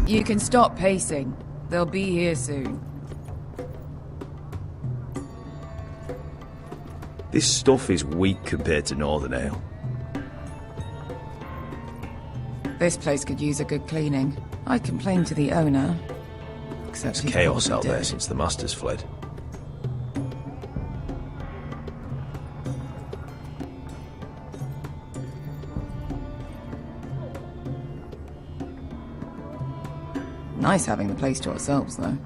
You can stop pacing. They'll be here soon. This stuff is weak compared to Northern Ale. This place could use a good cleaning. I complained to the owner. Except There's chaos out there since the Masters fled. Nice having the place to ourselves, though.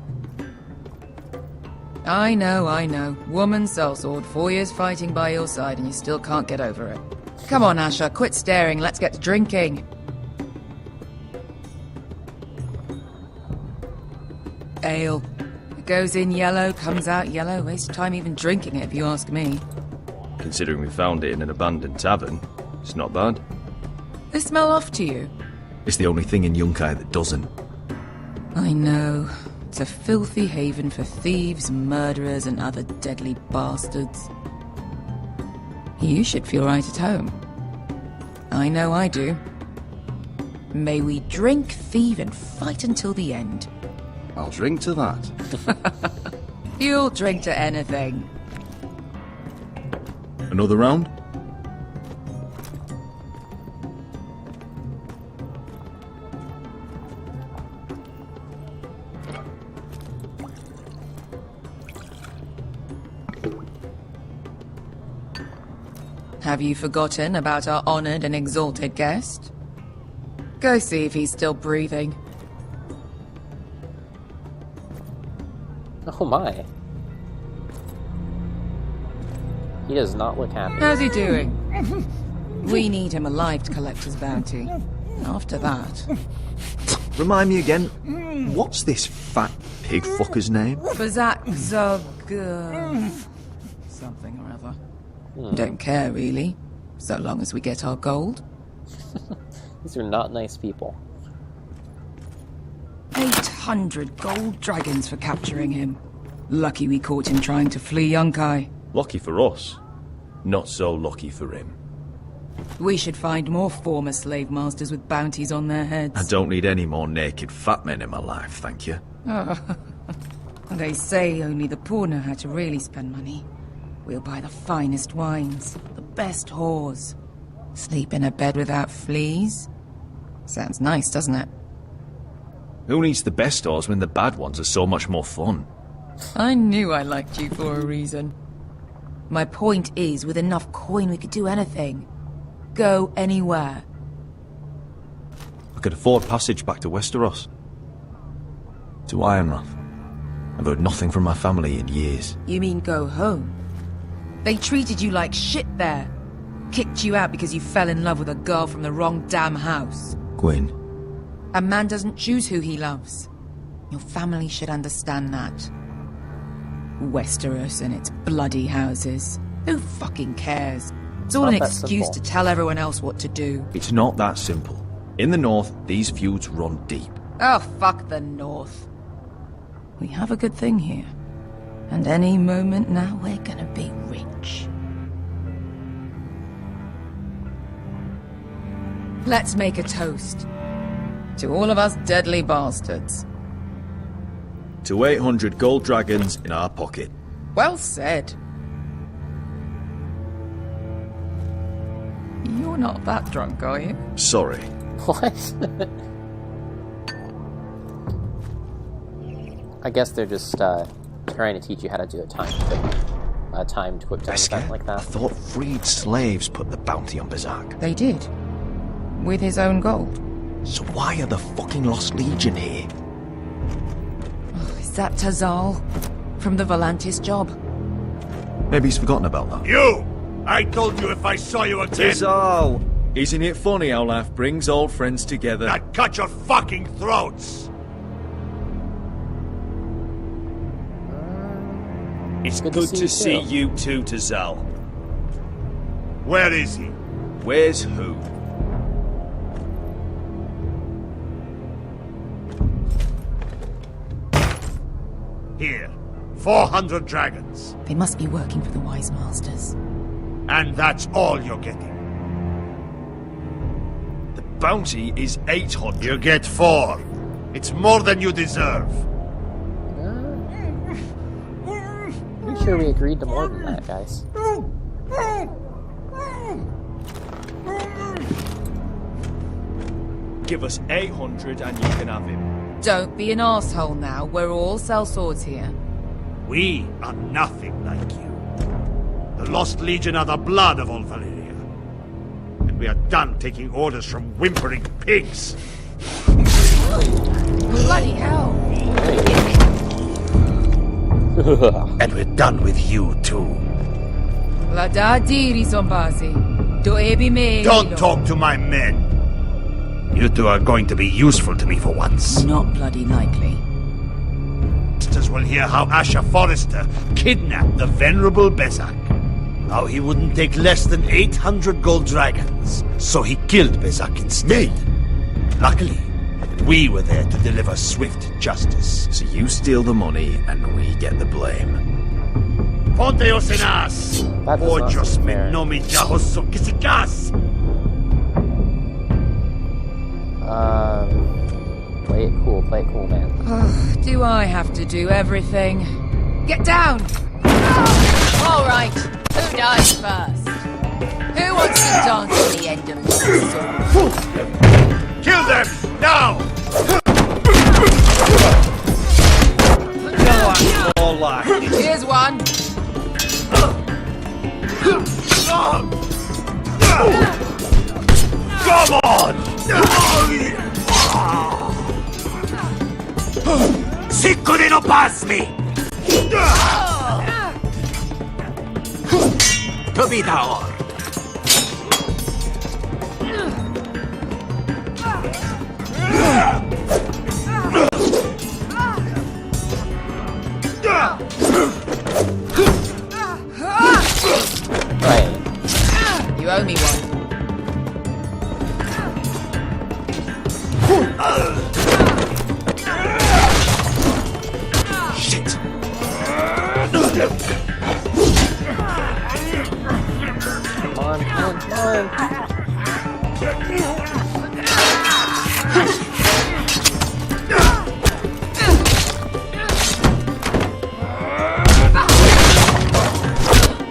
I know. Woman sellsword, 4 years fighting by your side, and you still can't get over it. Come on, Asher, quit staring. Let's get to drinking. Ale. It goes in yellow, comes out yellow. Waste of time even drinking it, if you ask me. Considering we found it in an abandoned tavern, it's not bad. They smell off to you? It's the only thing in Yunkai that doesn't. I know. It's a filthy haven for thieves, murderers, and other deadly bastards. You should feel right at home. I know I do. May we drink, thieve, and fight until the end. I'll drink to that. You'll drink to anything. Another round? Have you forgotten about our honored and exalted guest? Go see if he's still breathing. Oh my. He does not look happy. How's he doing? We need him alive to collect his bounty. After that... Remind me again, what's this fat pig fucker's name? Bazak Zog... something or other. Don't care, really. So long as we get our gold. These are not nice people. 800 gold dragons for capturing him. Lucky we caught him trying to flee Yunkai. Lucky for us. Not so lucky for him. We should find more former slave masters with bounties on their heads. I don't need any more naked fat men in my life, thank you. They say only the poor know how to really spend money. We'll buy the finest wines, the best whores. Sleep in a bed without fleas. Sounds nice, doesn't it? Who needs the best whores when the bad ones are so much more fun? I knew I liked you for a reason. My point is, with enough coin we could do anything. Go anywhere. I could afford passage back to Westeros. To Ironrath. I've heard nothing from my family in years. You mean go home? They treated you like shit there. Kicked you out because you fell in love with a girl from the wrong damn house. Gwyn. A man doesn't choose who he loves. Your family should understand that. Westeros and its bloody houses. Who fucking cares? It's all an excuse to tell everyone else what to do. It's not that simple. In the north, these feuds run deep. Oh, fuck the north. We have a good thing here. And any moment now, we're gonna be rich. Let's make a toast. To all of us deadly bastards. To 800 gold dragons in our pocket. Well said. You're not that drunk, are you? Sorry. What? I guess they're just trying to teach you how to do a timed quick time event like that. I thought freed slaves put the bounty on Bazak. They did. With his own gold. So why are the fucking Lost Legion here? Oh, is that Tazal? From the Volantis job? Maybe he's forgotten about that. You! I told you if I saw you again... Tazal! Isn't it funny how life brings old friends together? I'd cut your fucking throats! It's good to see you too, Tazal. Where is he? Where's who? Here. 400 dragons. They must be working for the Wise Masters. And that's all you're getting. The bounty is 800. You get 4. It's more than you deserve. Pretty sure we agreed to more than that, guys. Give us 800 and you can have him. Don't be an asshole now. We're all sellswords here. We are nothing like you. The Lost Legion are the blood of all Valyria. And we are done taking orders from whimpering pigs. Bloody hell! And we're done with you too. La da diri zombazi. Do ebi me. Don't talk to my men. You two are going to be useful to me for once. Not bloody likely. Sisters will hear how Asher Forrester kidnapped the venerable Bezak. How he wouldn't take less than 800 gold dragons, so he killed Bezak instead. Luckily, we were there to deliver swift justice. So you steal the money and we get the blame. Ponteos en as! That does not Ojos seem me fair. no me jahoso kisikas! Play it cool, man. Do I have to do everything? Get down! All right, who dies first? Who wants to dance at the end of the sword? Kill them! Now! All like. Here's one. Come on! Sicko di non pasmi! Capitaor! Right. You owe me one. Shit! Come on.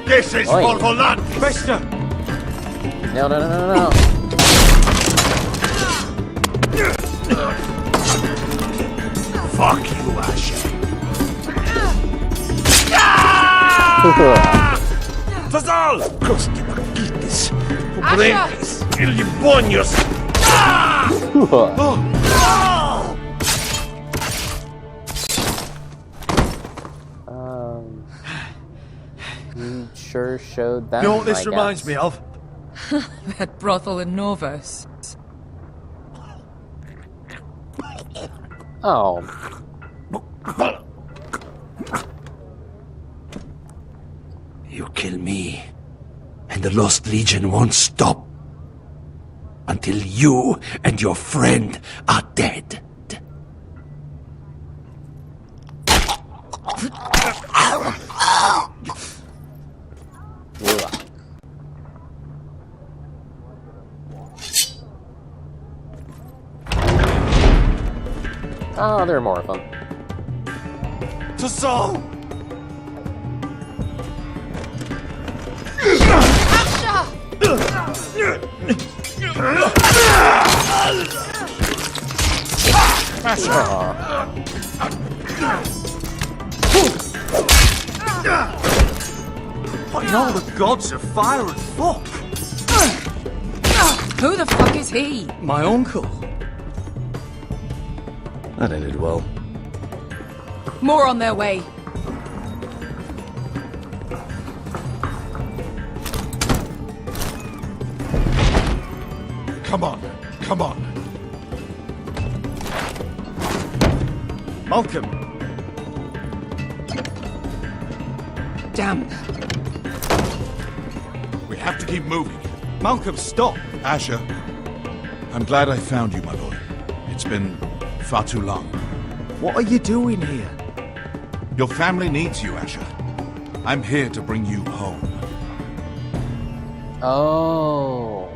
This is Oi. for Volant! Forrester! No. Fuck you, Asher. Fazal! Kosti makitis. Asher! Pobrenis. Ili bonios. You sure showed that. You know what this I reminds guess. me of? That brothel in Norvos. Oh, You kill me, and the Lost Legion won't stop. Until you and your friend are dead. ugh. Oh, there are more of them. Fazal! By all the gods of fire and fuck! Who the fuck is he? My uncle. That ended well. More on their way. Come on. Malcolm. Damn. We have to keep moving. Malcolm, stop! Asher, I'm glad I found you, my boy. It's been far too long. What are you doing here? Your family needs you, Asher. I'm here to bring you home. Oh.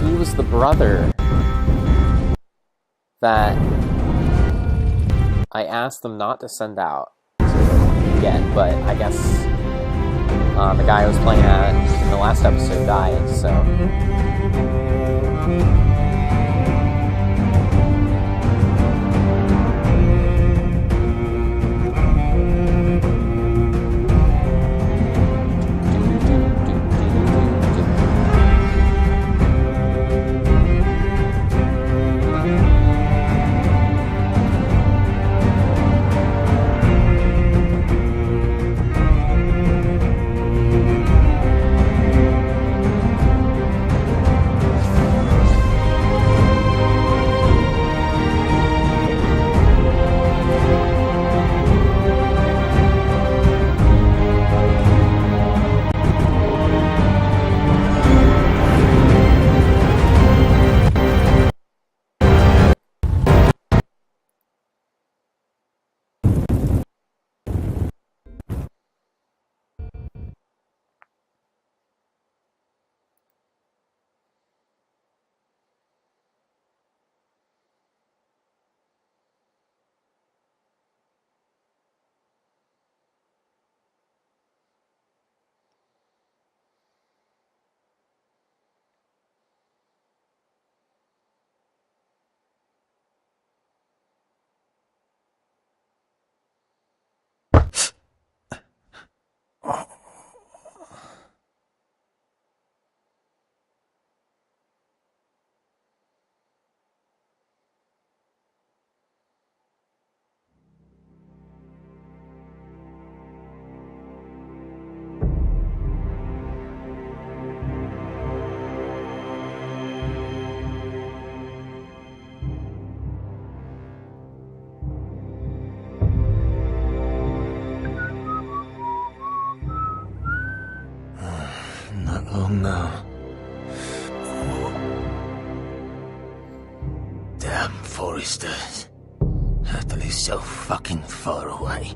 He was the brother that I asked them not to send out yet, but I guess the guy I was playing at in the last episode died, so... Not long now. Damn Forrester. Ethel is so fucking far away.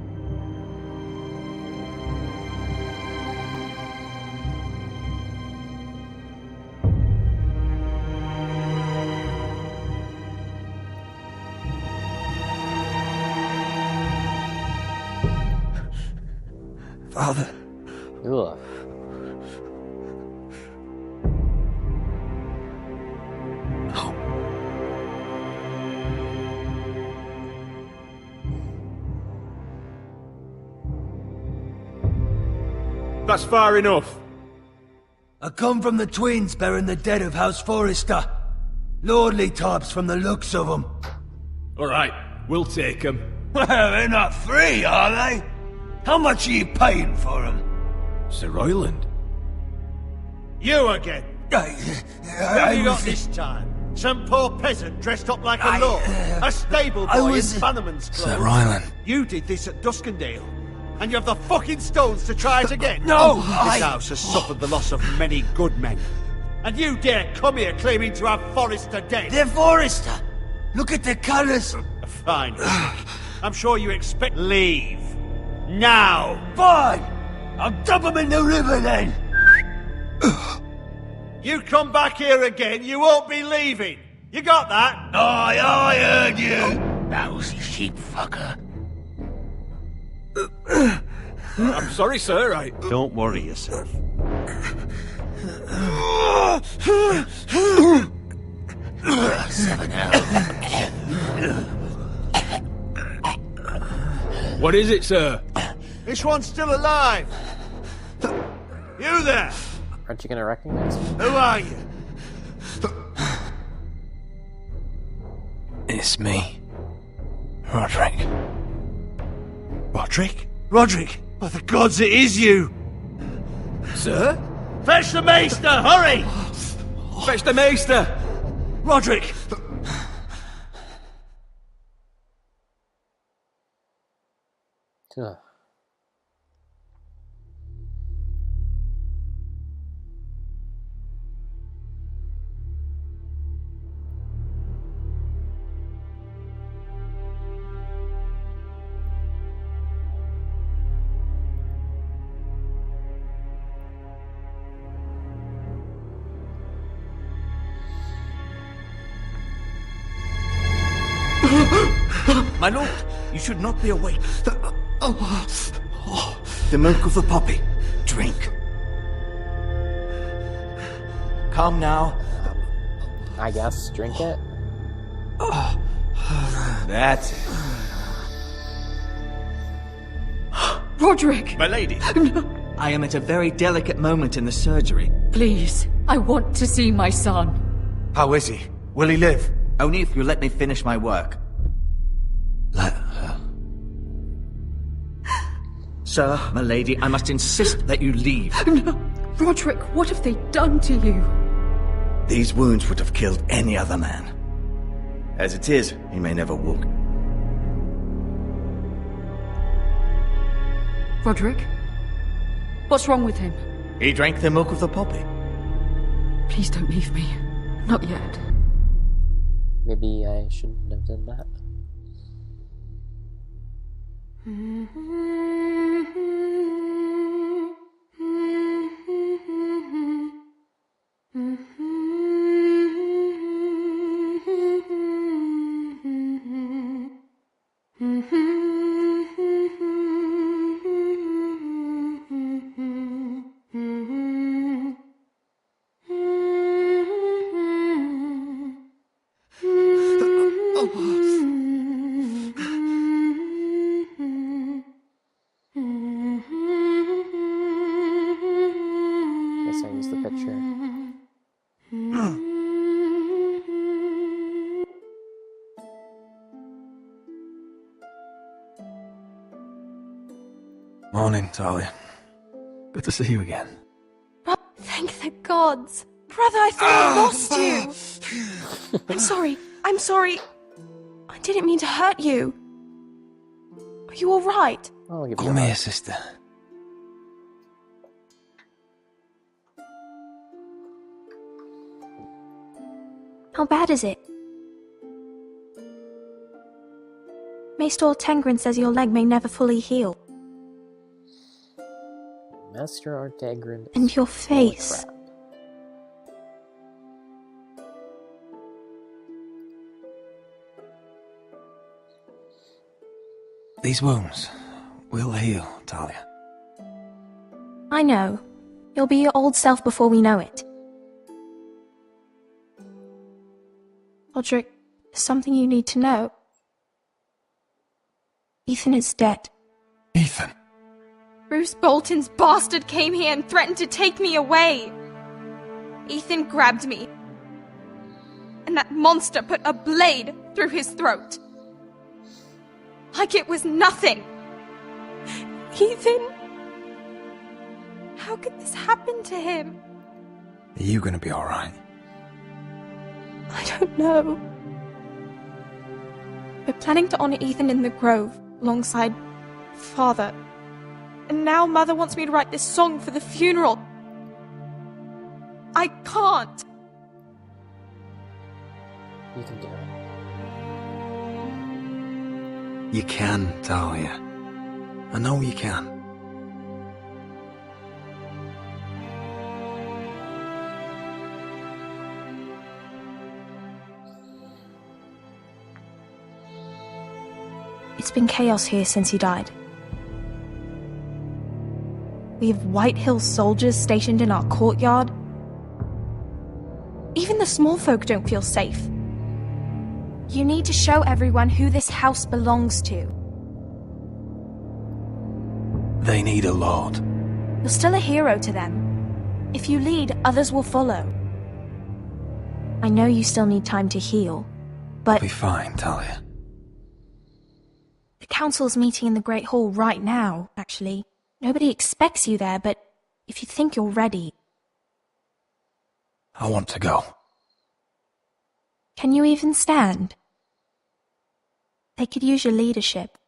Father. Ugh. That's far enough. I come from the twins bearing the dead of House Forrester. Lordly types from the looks of them. Alright, we'll take them. Well, they're not free, are they? How much are you paying for them? Sir Royland. You again? Who have you got this time? Some poor peasant dressed up like a lord? A stable boy in Bannerman's clothes? Sir Royland. You did this at Duskendale. And you have the fucking stones to try it again? No, This house has suffered the loss of many good men. And you dare come here claiming to have Forrester dead? They're Forrester! Look at the colours! Fine. I'm sure you expect... Leave. Now! Fine! I'll dump them in the river then! You come back here again, you won't be leaving. You got that? Aye, I heard you! Lousy sheep fucker. I'm sorry, sir, Don't worry yourself. What is it, sir? This one's still alive. You there? Aren't you gonna recognize me? Who are you? It's me. Roderick. Roderick? Roderick! By the gods, it is you! Sir? Fetch the maester, hurry! Fetch the maester! Roderick! Ugh. My lord, you should not be awake. The milk of the poppy. Drink. Come now. I guess drink it. That's it. Roderick! My lady. I am at a very delicate moment in the surgery. Please, I want to see my son. How is he? Will he live? Only if you let me finish my work. Let her. Sir, my lady, I must insist that you leave. No. Roderick, what have they done to you? These wounds would have killed any other man. As it is, he may never walk. Roderick? What's wrong with him? He drank the milk of the poppy. Please don't leave me. Not yet. Maybe I shouldn't have done that. Guess I used the picture. Morning, Talia. Good to see you again. Thank the gods. Brother, I thought I lost you. I'm sorry. I'm sorry. I didn't mean to hurt you. Are you alright? I'll give you Come a hug. here, sister. How bad is it? Maester Tengrin says your leg may never fully heal. Master Artegrin. And your face. These wounds will heal, Talia. I know. You'll be your old self before we know it. Roderick, there's something you need to know. Ethan is dead. Ethan? Bruce Bolton's bastard came here and threatened to take me away. Ethan grabbed me. And that monster put a blade through his throat. Like it was nothing. Ethan? How could this happen to him? Are you gonna be alright? I don't know. We're planning to honor Ethan in the Grove, alongside Father. And now Mother wants me to write this song for the funeral. I can't. You can do it. You can, Talia. I know you can. It's been chaos here since he died. We have White Hill soldiers stationed in our courtyard. Even the small folk don't feel safe. You need to show everyone who this house belongs to. They need a lord. You're still a hero to them. If you lead, others will follow. I know you still need time to heal, but Be fine, Talia. the council's meeting in the Great Hall right now, actually. Nobody expects you there, but if you think you're ready... I want to go. Can you even stand? They could use your leadership.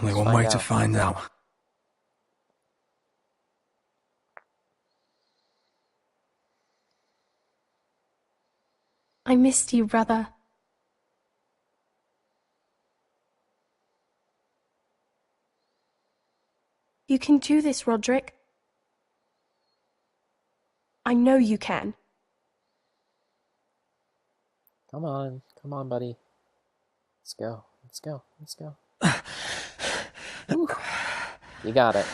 Only Let's one way find to out. find out. I missed you, brother. You can do this, Roderick. I know you can. Come on, buddy. Let's go. Let's go. Let's go. Whew. You got it.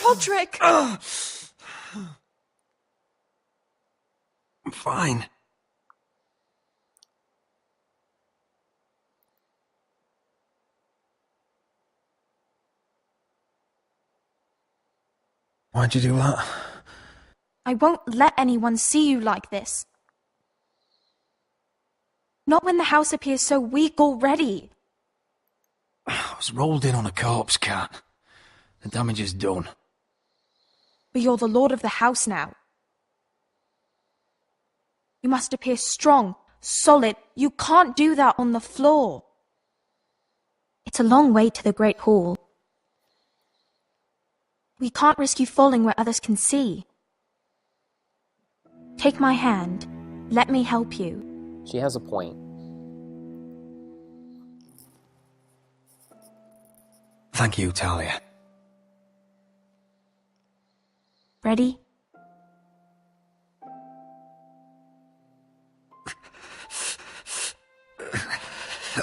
Podrick! I'm fine. Why'd you do that? I won't let anyone see you like this. Not when the house appears so weak already. I was rolled in on a corpse cart. The damage is done. But you're the lord of the house now. You must appear strong, solid. You can't do that on the floor. It's a long way to the Great Hall. We can't risk you falling where others can see. Take my hand. Let me help you. She has a point. Thank you, Talia. Ready?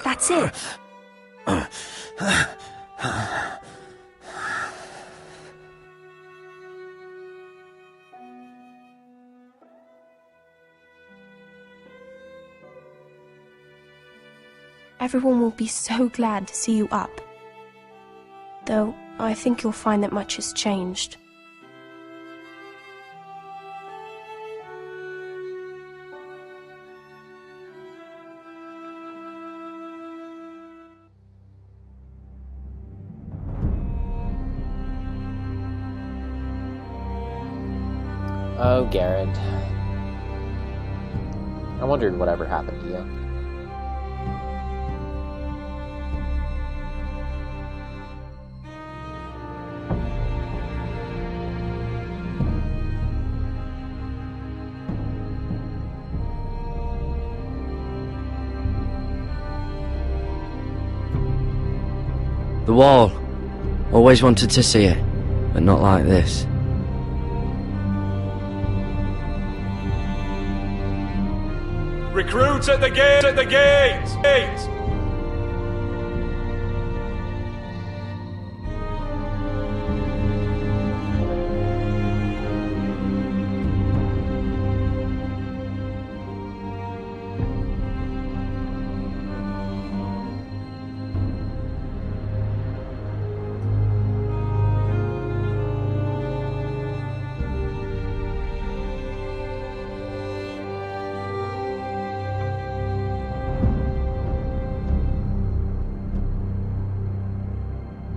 That's it. Everyone will be so glad to see you up. Though, I think you'll find that much has changed. Oh, Garrett. I wondered whatever happened to you. The wall. Always wanted to see it, but not like this. Recruits at the gate! At the gate! Gate!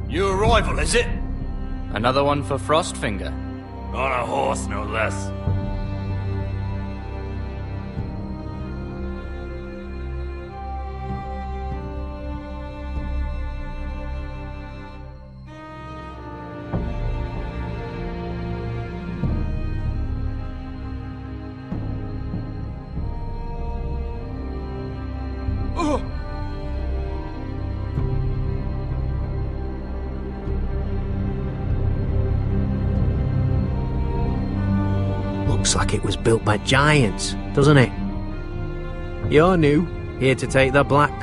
New arrival, is it? Another one for Frostfinger. On a horse, no less. Looks like it was built by giants, doesn't it? You're new, here to take the black.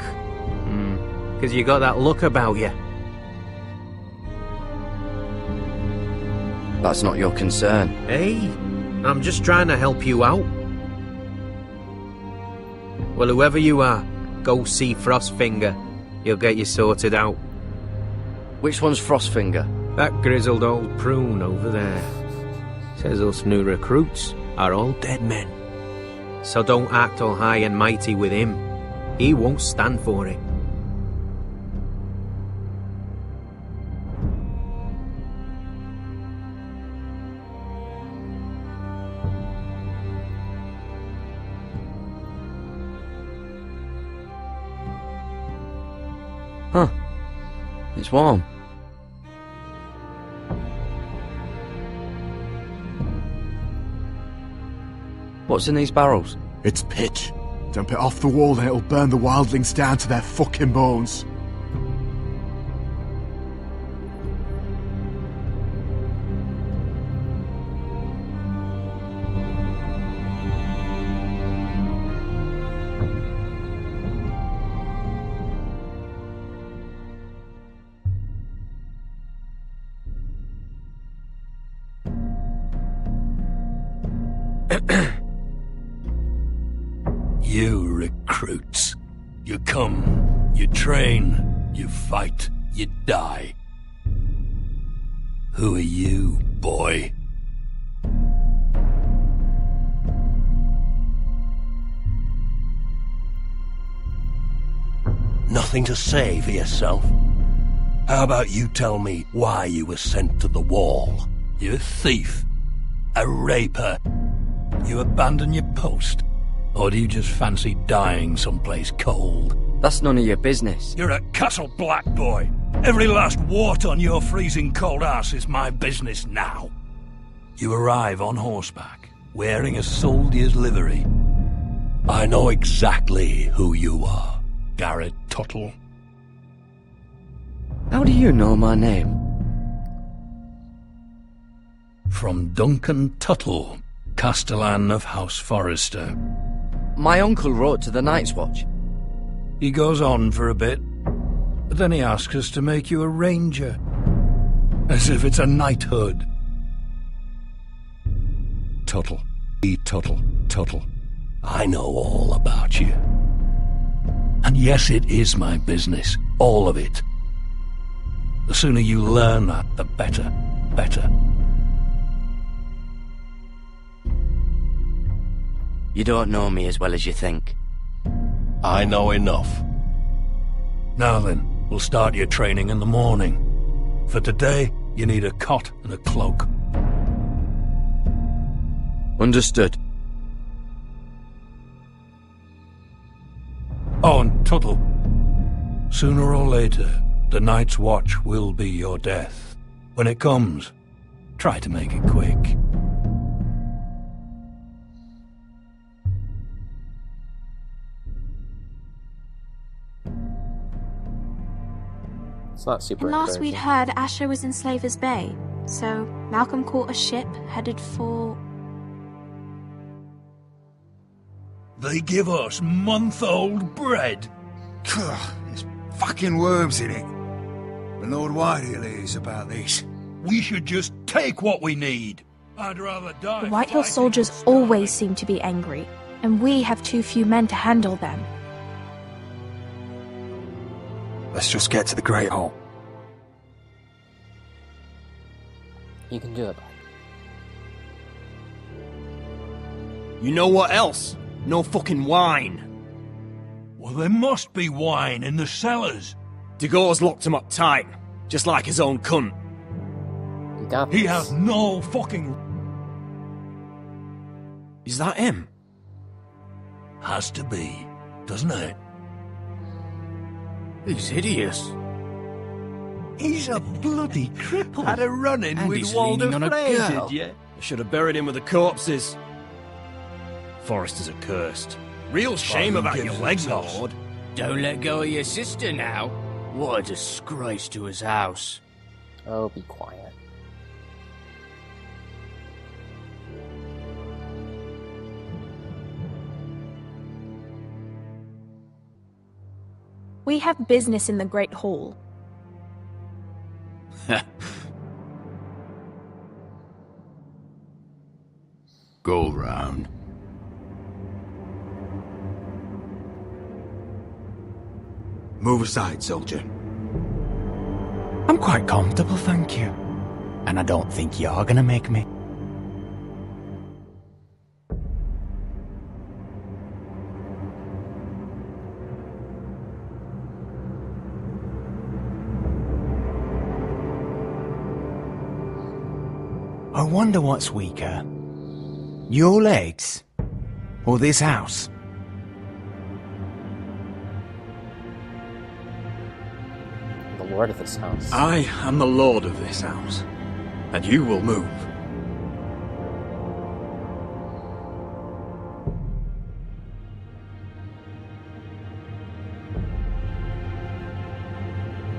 'Cause you got that look about you. That's not your concern. Hey, I'm just trying to help you out. Well, whoever you are, go see Frostfinger. He'll get you sorted out. Which one's Frostfinger? That grizzled old prune over there. Says us new recruits are all dead men. So don't act all high and mighty with him. He won't stand for it. Huh. It's warm. What's in these barrels? It's pitch. Dump it off the wall and it'll burn the wildlings down to their fucking bones. You recruits. You come, you train, you fight, you die. Who are you, boy? Nothing to say for yourself? How about you tell me why you were sent to the wall? You're a thief, a raper. You abandon your post, or do you just fancy dying someplace cold? That's none of your business. You're a Castle Black boy. Every last wart on your freezing cold ass is my business now. You arrive on horseback, wearing a soldier's livery. I know exactly who you are, Garrett Tuttle. How do you know my name? From Duncan Tuttle, Castellan of House Forrester. My uncle wrote to the Night's Watch. He goes on for a bit, but then he asks us to make you a ranger. As if it's a knighthood. Tuttle. Tuttle. I know all about you. And yes, it is my business. All of it. The sooner you learn that, the better. You don't know me as well as you think. I know enough. Now then, we'll start your training in the morning. For today, you need a cot and a cloak. Understood. Oh, and Tuttle. Sooner or later, the Night's Watch will be your death. When it comes, try to make it quick. It's not super And last encouraging. we'd heard, Asher was in Slaver's Bay, so Malcolm caught a ship headed for... They give us month-old bread. There's fucking worms in it. And Lord Whitehill is about this. We should just take what we need. I'd rather die. The Whitehill soldiers always seem to be angry, and we have too few men to handle them. Let's just get to the Great Hall. You can do it. You know what else? No fucking wine. Well, there must be wine in the cellars. Degau's locked him up tight, just like his own cunt. He has no fucking... Is that him? Has to be, doesn't it? He's hideous. He's a bloody cripple. Had a run-in And with he's Walder leaning on a Frey, girl. did you? I should have buried him with the corpses. Forrester's accursed. Real shame who about gives your a legs, toss? Lord. Don't let go of your sister now. What a disgrace to his house. Oh, be quiet. We have business in the Great Hall. Go round. Move aside, soldier. I'm quite comfortable, thank you. And I don't think you're gonna make me. I wonder what's weaker. Your legs? Or this house? The lord of this house. I am the lord of this house, and you will move.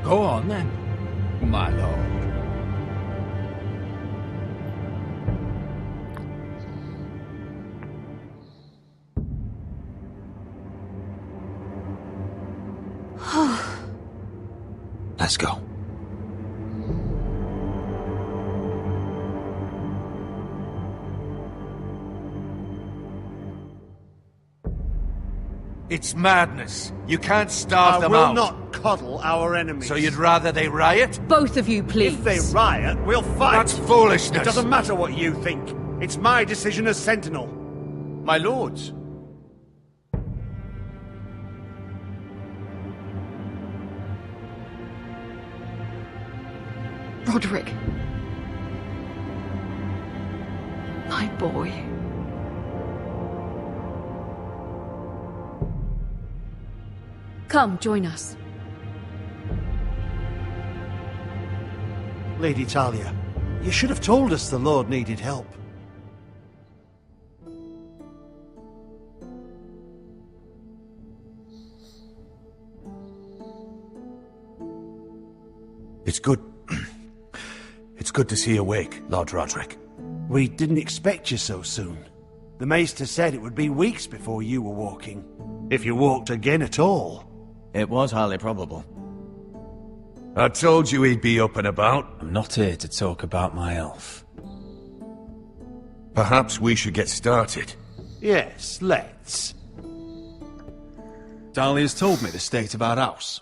Go on then, my lord. Let's go. It's madness. You can't starve them I out. will not coddle our enemies. So you'd rather they riot? Both of you, please. If they riot, we'll fight. That's foolishness. It doesn't matter what you think. It's my decision as Sentinel. My lords. Roderick. My boy. Come, join us. Lady Talia, you should have told us the Lord needed help. It's good. It's good to see you awake, Lord Roderick. We didn't expect you so soon. The Maester said it would be weeks before you were walking. If you walked again at all. It was highly probable. I told you he'd be up and about. I'm not here to talk about my elf. Perhaps we should get started. Yes, let's. Dahlia's told me the state of our house.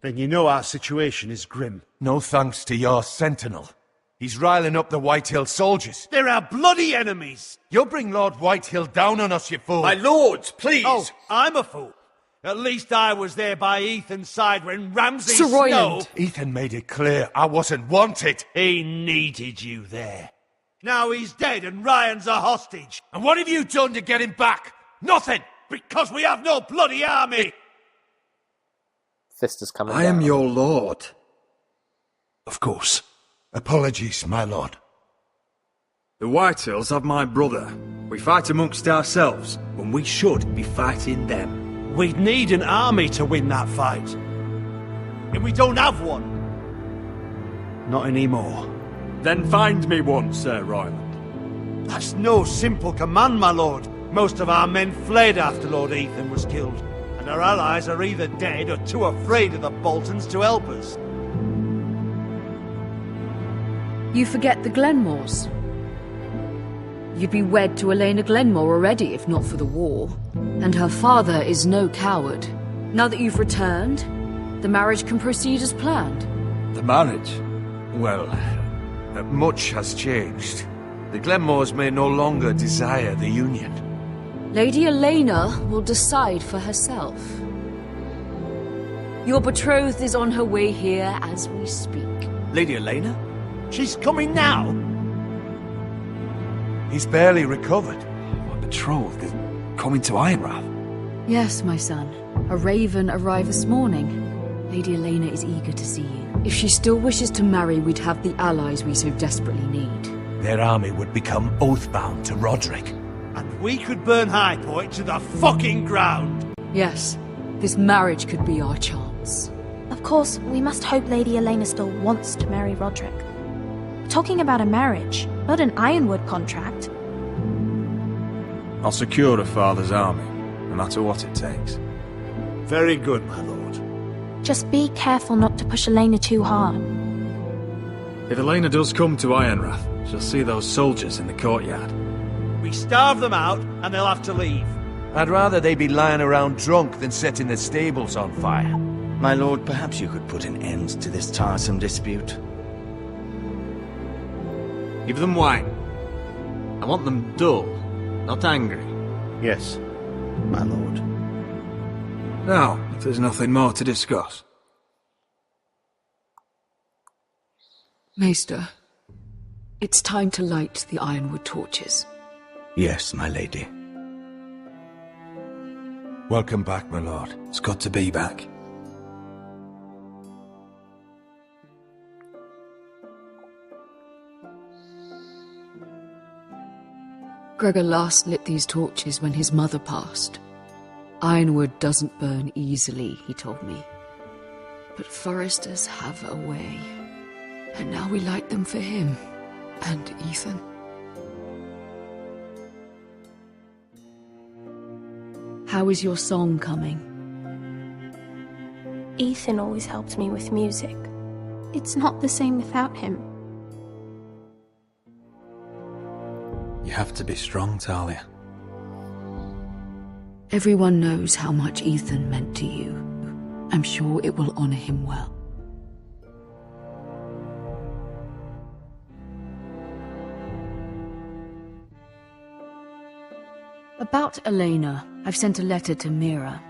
Then you know our situation is grim. No thanks to your sentinel. He's riling up the Whitehill soldiers. They're our bloody enemies! You'll bring Lord Whitehill down on us, you fool! My lords, please! Oh, I'm a fool. At least I was there by Ethan's side when Ramsay Sir Royland. Snow... Ethan made it clear I wasn't wanted. He needed you there. Now he's dead and Ryan's a hostage. And what have you done to get him back? Nothing! Because we have no bloody army! Fist is coming I down. am your lord. Of course. Apologies, my lord. The Whitehills have my brother. We fight amongst ourselves, when we should be fighting them. We'd need an army to win that fight. And we don't have one. Not anymore. Then find me one, Sir Royland. That's no simple command, my lord. Most of our men fled after Lord Ethan was killed. And our allies are either dead or too afraid of the Boltons to help us. You forget the Glenmores. You'd be wed to Elena Glenmore already if not for the war. And her father is no coward. Now that you've returned, the marriage can proceed as planned. The marriage? Well, much has changed. The Glenmores may no longer desire the union. Lady Elena will decide for herself. Your betrothed is on her way here as we speak. Lady Elena? She's coming now! He's barely recovered. My betrothed is coming to Ironrath. Yes, my son. A raven arrived this morning. Lady Elena is eager to see you. If she still wishes to marry, we'd have the allies we so desperately need. Their army would become oath-bound to Roderick. And we could burn High Point to the fucking ground! Yes, this marriage could be our chance. Of course, we must hope Lady Elena still wants to marry Roderick. We're talking about a marriage, not an Ironwood contract. I'll secure her father's army, no matter what it takes. Very good, my lord. Just be careful not to push Elena too hard. If Elena does come to Ironrath, she'll see those soldiers in the courtyard. We starve them out, and they'll have to leave. I'd rather they be lying around drunk than setting the stables on fire. My lord, perhaps you could put an end to this tiresome dispute. Give them wine. I want them dull, not angry. Yes, my lord. Now, if there's nothing more to discuss. Maester, it's time to light the Ironwood torches. Yes, my lady. Welcome back, my lord. It's good to be back. Gregor last lit these torches when his mother passed. Ironwood doesn't burn easily, he told me. But foresters have a way. And now we light them for him. And Ethan. How is your song coming? Ethan always helped me with music. It's not the same without him. You have to be strong, Talia. Everyone knows how much Ethan meant to you. I'm sure it will honor him well. About Elena, I've sent a letter to Mira.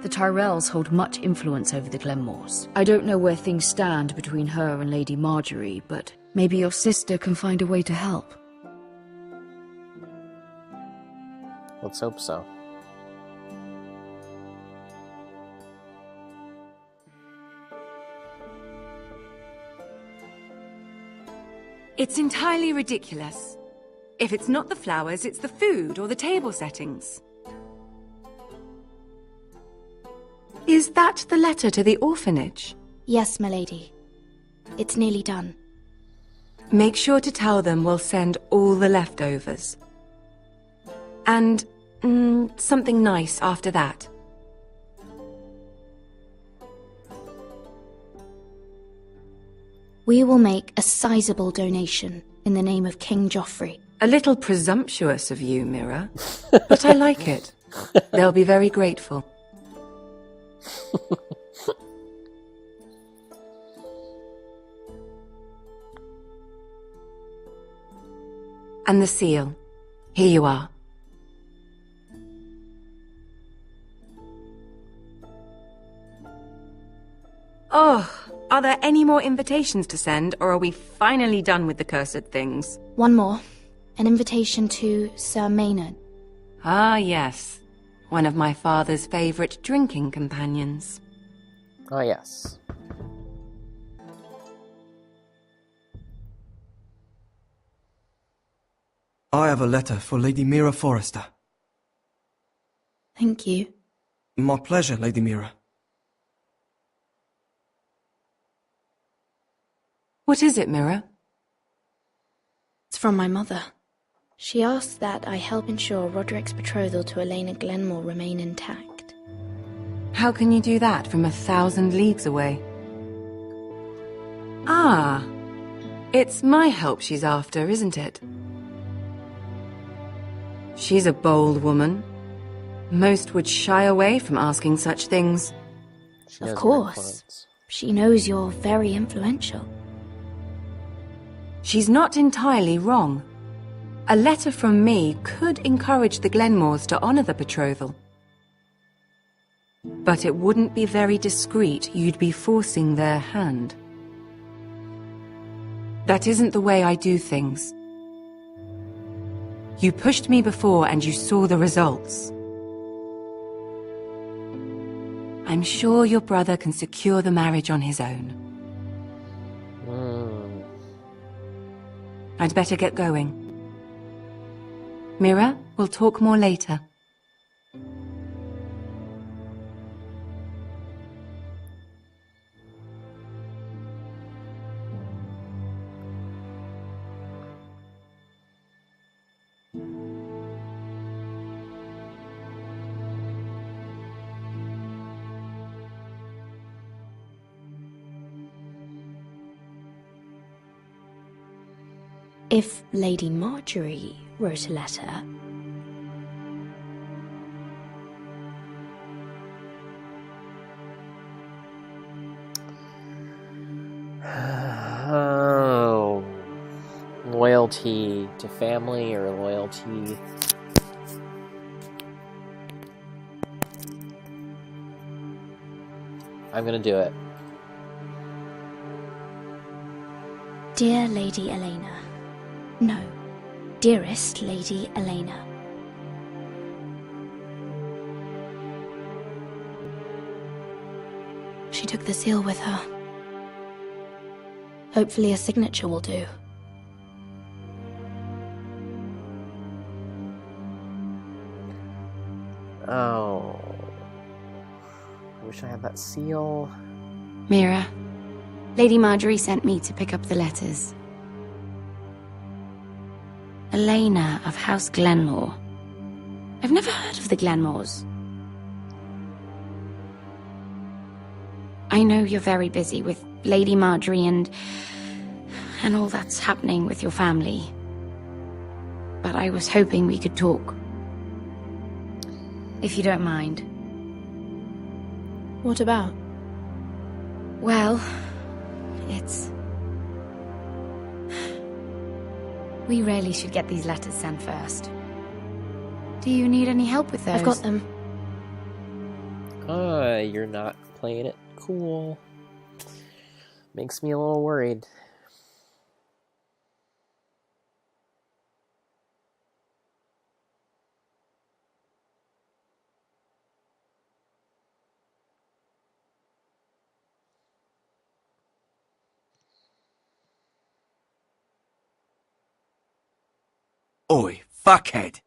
The Tyrells hold much influence over the Glenmores. I don't know where things stand between her and Lady Marjorie, but maybe your sister can find a way to help. Let's hope so. It's entirely ridiculous. If it's not the flowers, it's the food or the table settings. Is that the letter to the orphanage? Yes, milady. It's nearly done. Make sure to tell them we'll send all the leftovers. And something nice after that. We will make a sizable donation in the name of King Joffrey. A little presumptuous of you, Mira, but I like it. They'll be very grateful. And the seal. Here you are. Oh, are there any more invitations to send, or are we finally done with the cursed things? One more. An invitation to Sir Maynard. Ah, yes. One of my father's favourite drinking companions. Oh, yes. I have a letter for Lady Mira Forrester. Thank you. My pleasure, Lady Mira. What is it, Mira? It's from my mother. She asks that I help ensure Roderick's betrothal to Elena Glenmore remain intact. How can you do that from 1,000 leagues away? Ah, it's my help she's after, isn't it? She's a bold woman. Most would shy away from asking such things. Of course. She knows you're very influential. She's not entirely wrong. A letter from me could encourage the Glenmores to honor the betrothal. But it wouldn't be very discreet. You'd be forcing their hand. That isn't the way I do things. You pushed me before and you saw the results. I'm sure your brother can secure the marriage on his own. I'd better get going. Mira, we'll talk more later. If Lady Marjorie wrote a letter... Oh. Loyalty to family or loyalty... I'm gonna do it. Dear Lady Elena. No, dearest Lady Elena. She took the seal with her. Hopefully a signature will do. Oh. I wish I had that seal. Mira, Lady Marjorie sent me to pick up the letters. Elena of House Glenmore. I've never heard of the Glenmores. I know you're very busy with Lady Marjorie and all that's happening with your family. But I was hoping we could talk. if you don't mind. What about? Well, it's... We really should get these letters sent first. Do you need any help with those? I've got them. You're not playing it cool. Makes me a little worried. Oi, fuckhead!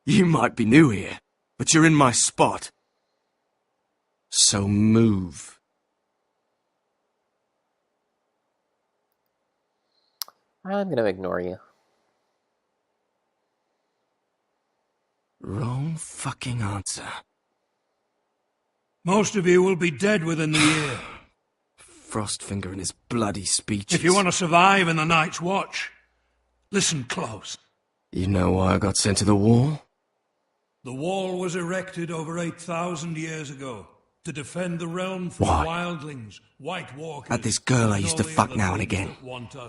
You might be new here, but you're in my spot. So move. I'm gonna ignore you. Wrong fucking answer. Most of you will be dead within the year. Frostfinger and his bloody speeches. If you want to survive in the Night's Watch, listen close. You know why I got sent to the wall? The wall was erected over 8,000 years ago to defend the realm from Why? wildlings, white walkers... Had this girl I used to fuck now and again.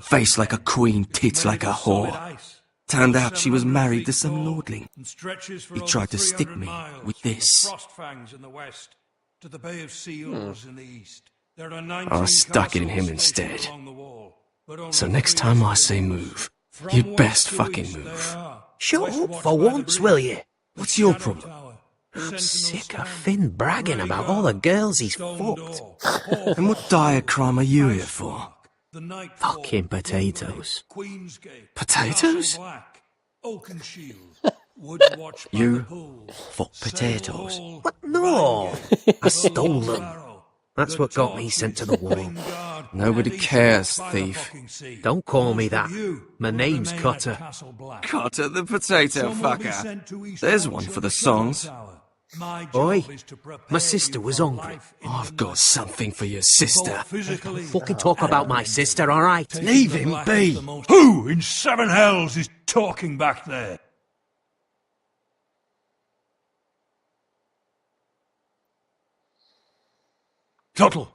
Face like a queen, tits like a whore. Turned out she was married to some lordling. He tried to stick me with this. To the Bay of Seals in the east. There are I stuck it in him instead. So next time I say move, you'd best fucking move. Shut up for once, will you? What's your problem? I'm sick of Finn bragging about all the girls he's fucked. And what dire crime are you here for? Fucking potatoes. Potatoes? You fuck potatoes? What? No! I stole them. That's what got me sent to the wall. Nobody cares, thief. Don't call me that. My name's Cutter. Cutter the potato fucker. There's one for the songs. Oi, my sister was hungry. I've got something for your sister. Don't fucking talk about my sister, alright? Leave him be. Who in seven hells is talking back there? Tuttle,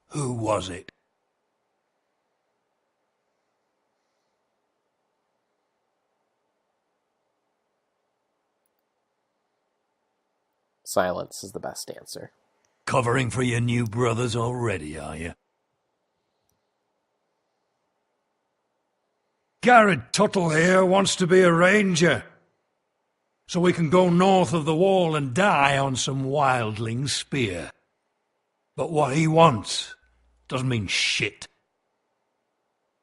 who was it? Silence is the best answer. Covering for your new brothers already, are you? Garrett Tuttle here wants to be a ranger. So we can go north of the wall and die on some wildling spear. But what he wants doesn't mean shit.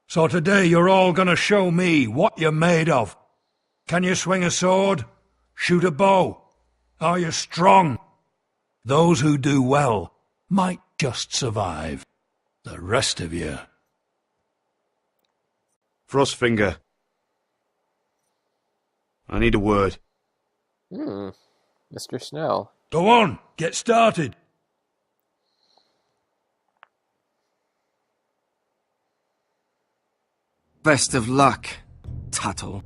So today you're all gonna show me what you're made of. Can you swing a sword? Shoot a bow? Are you strong? Those who do well might just survive. The rest of you... Frostfinger. I need a word. Mr. Snow. Go on, get started. Best of luck, Tuttle.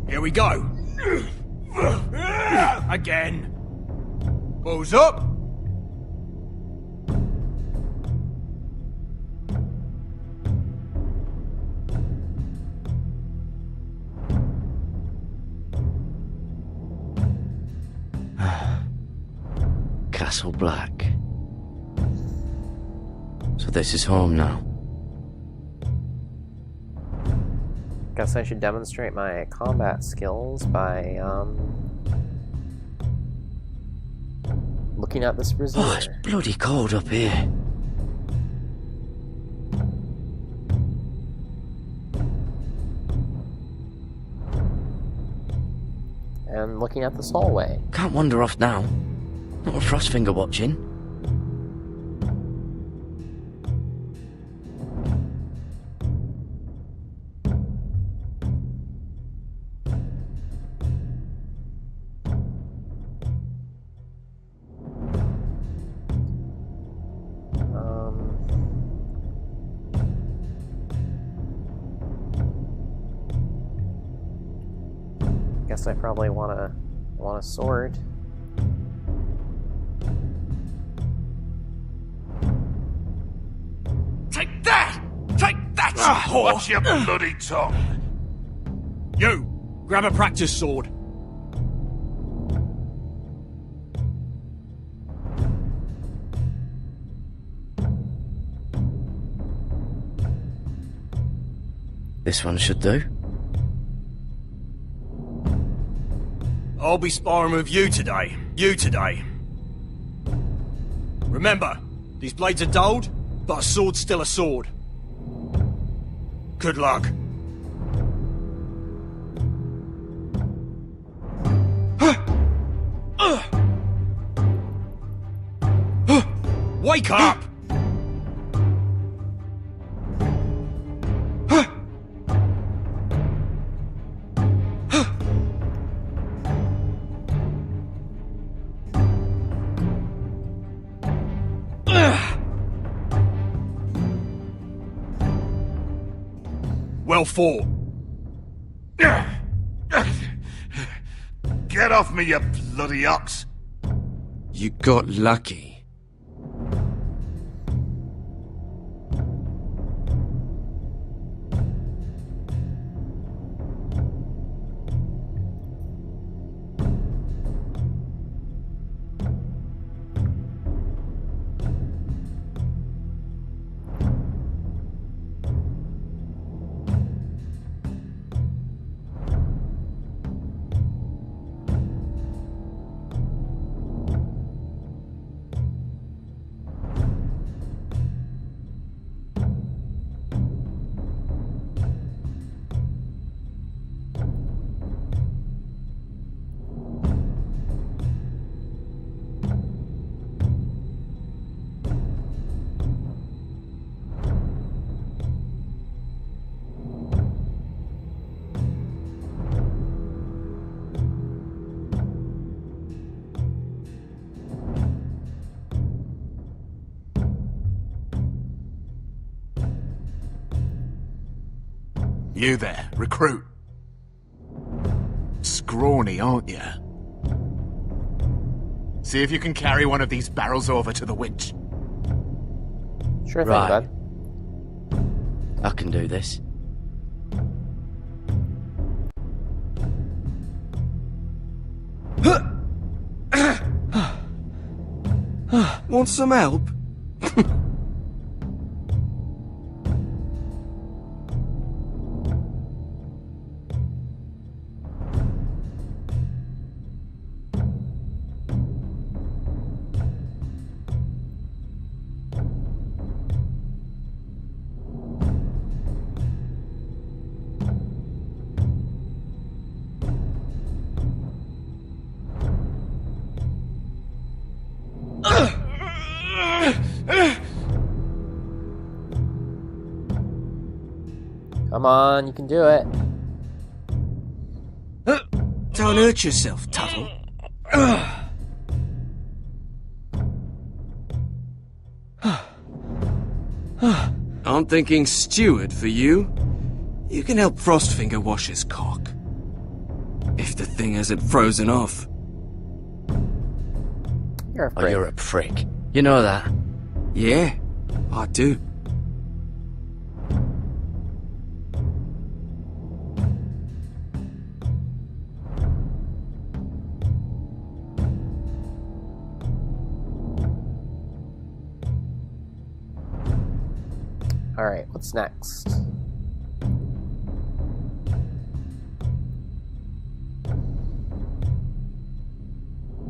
Here we go. Again. Balls up. Castle Black. So this is home now. Guess I should demonstrate my combat skills by, looking at this brazier. Oh, it's bloody cold up here. And looking at this hallway. Can't wander off now. Not a Frostfinger watching. guess I probably want a sword. Take that! Take that, you whore! Watch your bloody tongue! You! Grab a practice sword. This one should do. I'll be sparring with you today. You today. Remember, these blades are dulled, but a sword's still a sword. Good luck. Wake up! Well fought. Get off me, you bloody ox! You got lucky. You there, recruit. Scrawny, aren't you? See if you can carry one of these barrels over to the winch. Sure thing, Right. bud. I can do this. Want some help? Come on, you can do it. Don't hurt yourself, Tuttle. I'm thinking steward for you. You can help Frostfinger wash his cock. If the thing hasn't frozen off. You're a Oh, prick. you're a prick. You know that. Yeah, I do. Alright, what's next?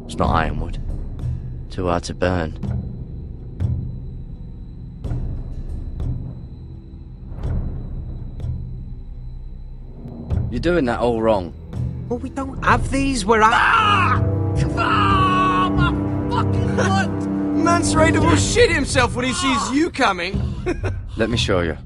It's not ironwood. Too hard to burn. You're doing that all wrong. Well, we don't have these where I... Ah, my fucking foot! Man's ready to shit himself when he sees you coming. Let me show you.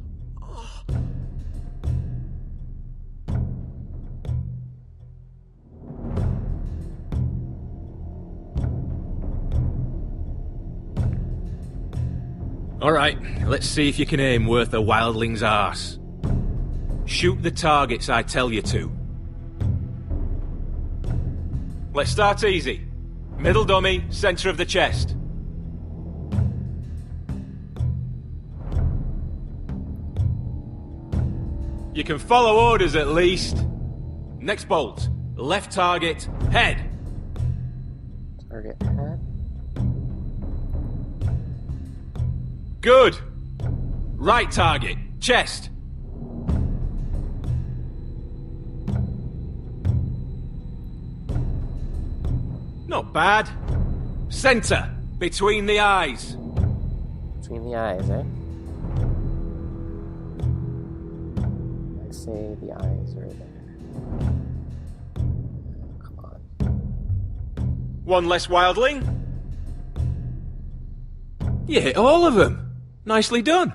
Alright, let's see if you can aim worth a wildling's arse. Shoot the targets I tell you to. Let's start easy. Middle dummy, center of the chest. You can follow orders at least. Next bolt. Left target, head. Target head. Good. Right target, chest. Not bad. Center, between the eyes. Between the eyes, eh? I say the eyes are there. Come on. One less wildling. You hit all of them. Nicely done.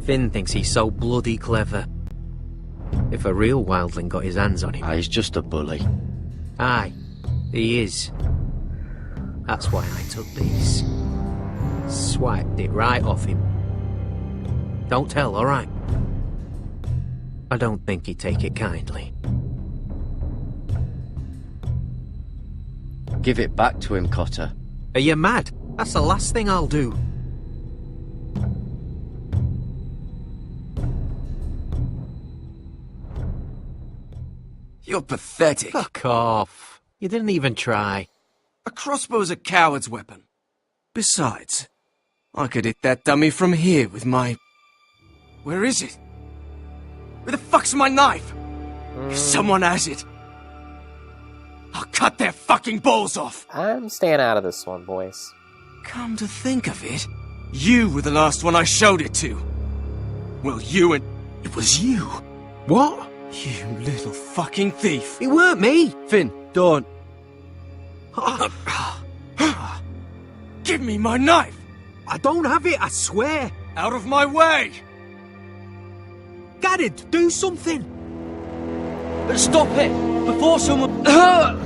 Finn thinks he's so bloody clever. If a real wildling got his hands on him... He's just a bully. Aye, he is. That's why I took this. Swiped it right off him. Don't tell, alright? I don't think he'd take it kindly. Give it back to him, Cotter. Are you mad? That's the last thing I'll do. You're pathetic. Fuck off. You didn't even try. A crossbow's a coward's weapon. Besides, I could hit that dummy from here with my... Where is it? Where the fuck's my knife? If someone has it, I'll cut their fucking balls off. I'm staying out of this one, boys. Come to think of it, you were the last one I showed it to. Well, you and... It was you. What? You little fucking thief. It weren't me. Finn, don't. Give me my knife. I don't have it, I swear. Out of my way. Garrett, do something. Stop it, before someone... I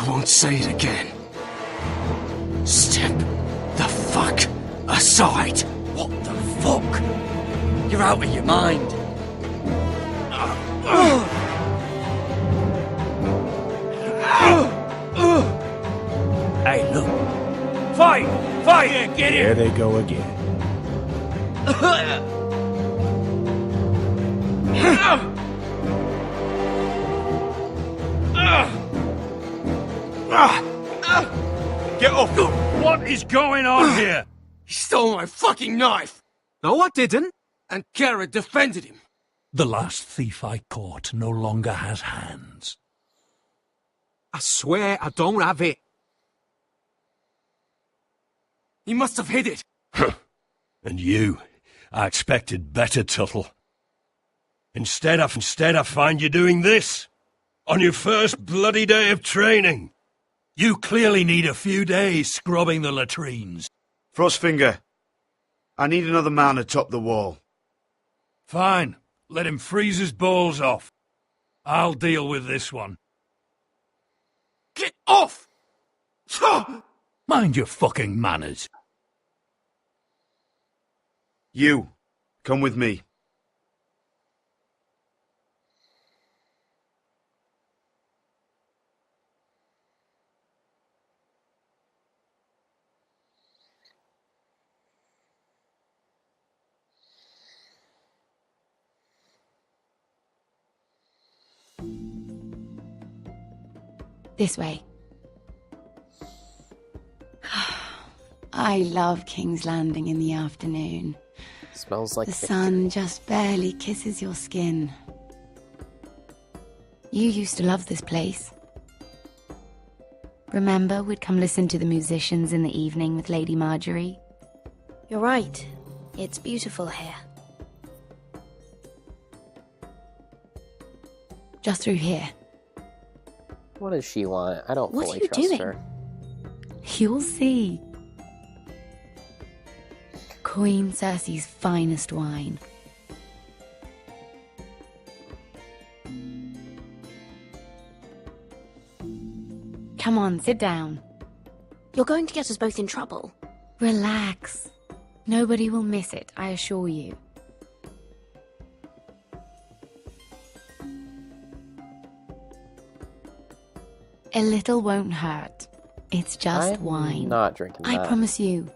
won't say it again. Step the fuck aside. What the fuck? You're out of your mind. Hey, look. Fight! Fight! Yeah, get Here they go again. Get off! What is going on here? He stole my fucking knife! No, I didn't. And Kara defended him. The last thief I caught no longer has hands. I swear I don't have it. He must have hid it. And you, I expected better, Tuttle. Instead I find you doing this. On your first bloody day of training. You clearly need a few days scrubbing the latrines. Frostfinger, I need another man atop the wall. Fine. Let him freeze his balls off. I'll deal with this one. Get off! Mind your fucking manners. You, come with me. This way. I love King's Landing in the afternoon. Smells like the sun just barely kisses your skin. You used to love this place. Remember, we'd come listen to the musicians in the evening with Lady Marjorie? You're right. It's beautiful here. Just through here. What does she want? I don't What fully are you trust doing? her. You'll see. Queen Cersei's finest wine. Come on, sit down. You're going to get us both in trouble. Relax. Nobody will miss it, I assure you. A little won't hurt. It's just wine. Not drinking that. I promise you,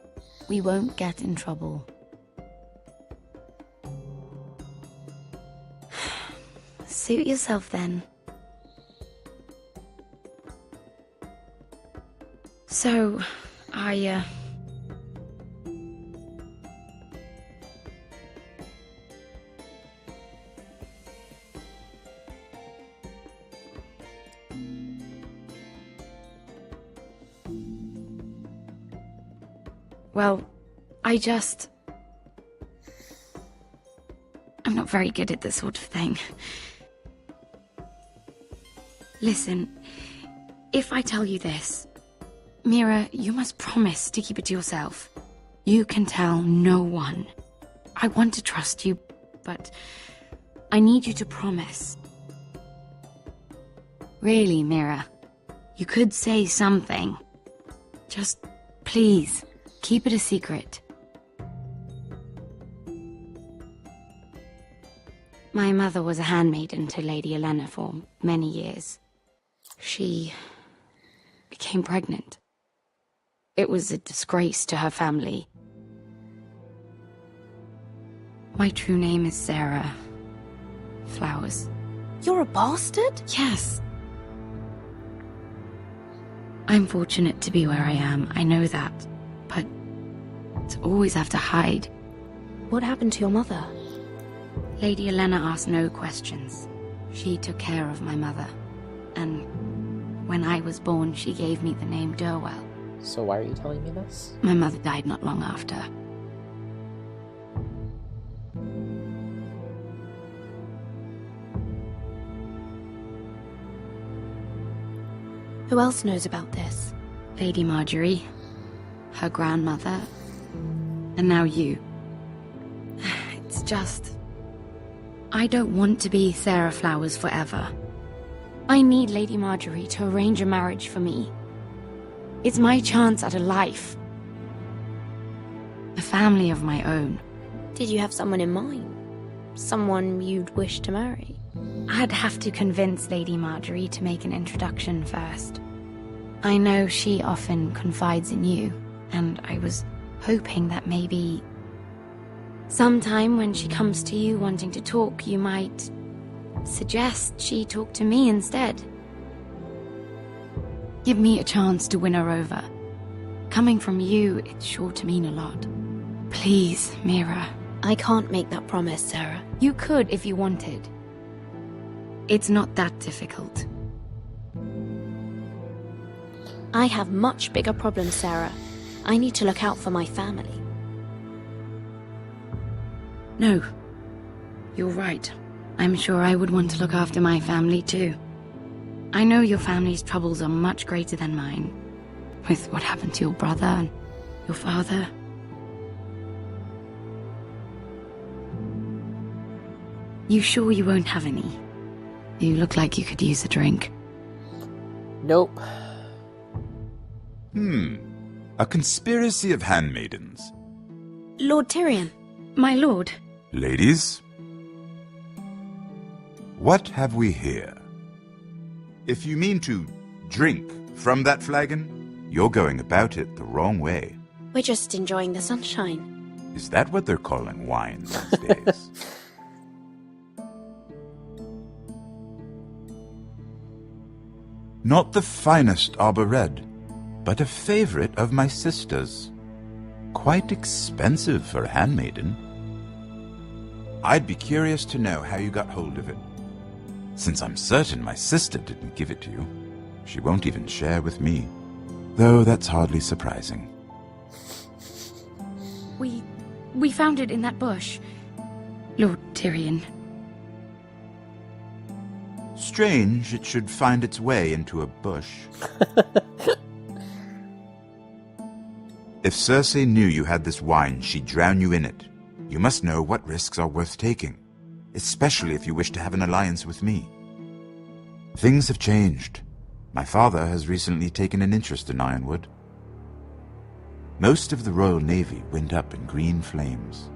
we won't get in trouble. Suit yourself then. So, well, I'm not very good at this sort of thing. Listen, if I tell you this, Mira, you must promise to keep it to yourself. You can tell no one. I want to trust you, but I need you to promise. Really, Mira, you could say something. Just, please, keep it a secret. My mother was a handmaiden to Lady Elena for many years. She became pregnant. It was a disgrace to her family. My true name is Sarah Flowers. You're a bastard? Yes. I'm fortunate to be where I am, I know that. But to always have to hide. What happened to your mother? Lady Elena asked no questions. She took care of my mother. And when I was born, she gave me the name Durwell. So why are you telling me this? My mother died not long after. Who else knows about this? Lady Marjorie, her grandmother, and now you. It's just... I don't want to be Sarah Flowers forever. I need Lady Marjorie to arrange a marriage for me. It's my chance at a life. A family of my own. Did you have someone in mind? Someone you'd wish to marry? I'd have to convince Lady Marjorie to make an introduction first. I know she often confides in you, and I was hoping that maybe... sometime when she comes to you wanting to talk, you might suggest she talk to me instead. Give me a chance to win her over. Coming from you, it's sure to mean a lot. Please, Mira. I can't make that promise, Sarah. You could if you wanted. It's not that difficult. I have much bigger problems, Sarah. I need to look out for my family. No. You're right. I'm sure I would want to look after my family too. I know your family's troubles are much greater than mine. With what happened to your brother and your father. You sure you won't have any? You look like you could use a drink. Nope. A conspiracy of handmaidens. Lord Tyrion. My lord. Ladies, what have we here? If you mean to drink from that flagon, you're going about it the wrong way. We're just enjoying the sunshine. Is that what they're calling wine these days? Not the finest arbor red, but a favorite of my sister's. Quite expensive for a handmaiden. I'd be curious to know how you got hold of it. Since I'm certain my sister didn't give it to you, she won't even share with me. Though that's hardly surprising. We found it in that bush. Lord Tyrion. Strange it should find its way into a bush. If Cersei knew you had this wine, she'd drown you in it. You must know what risks are worth taking, especially if you wish to have an alliance with me. Things have changed. My father has recently taken an interest in Ironwood. Most of the Royal Navy went up in green flames.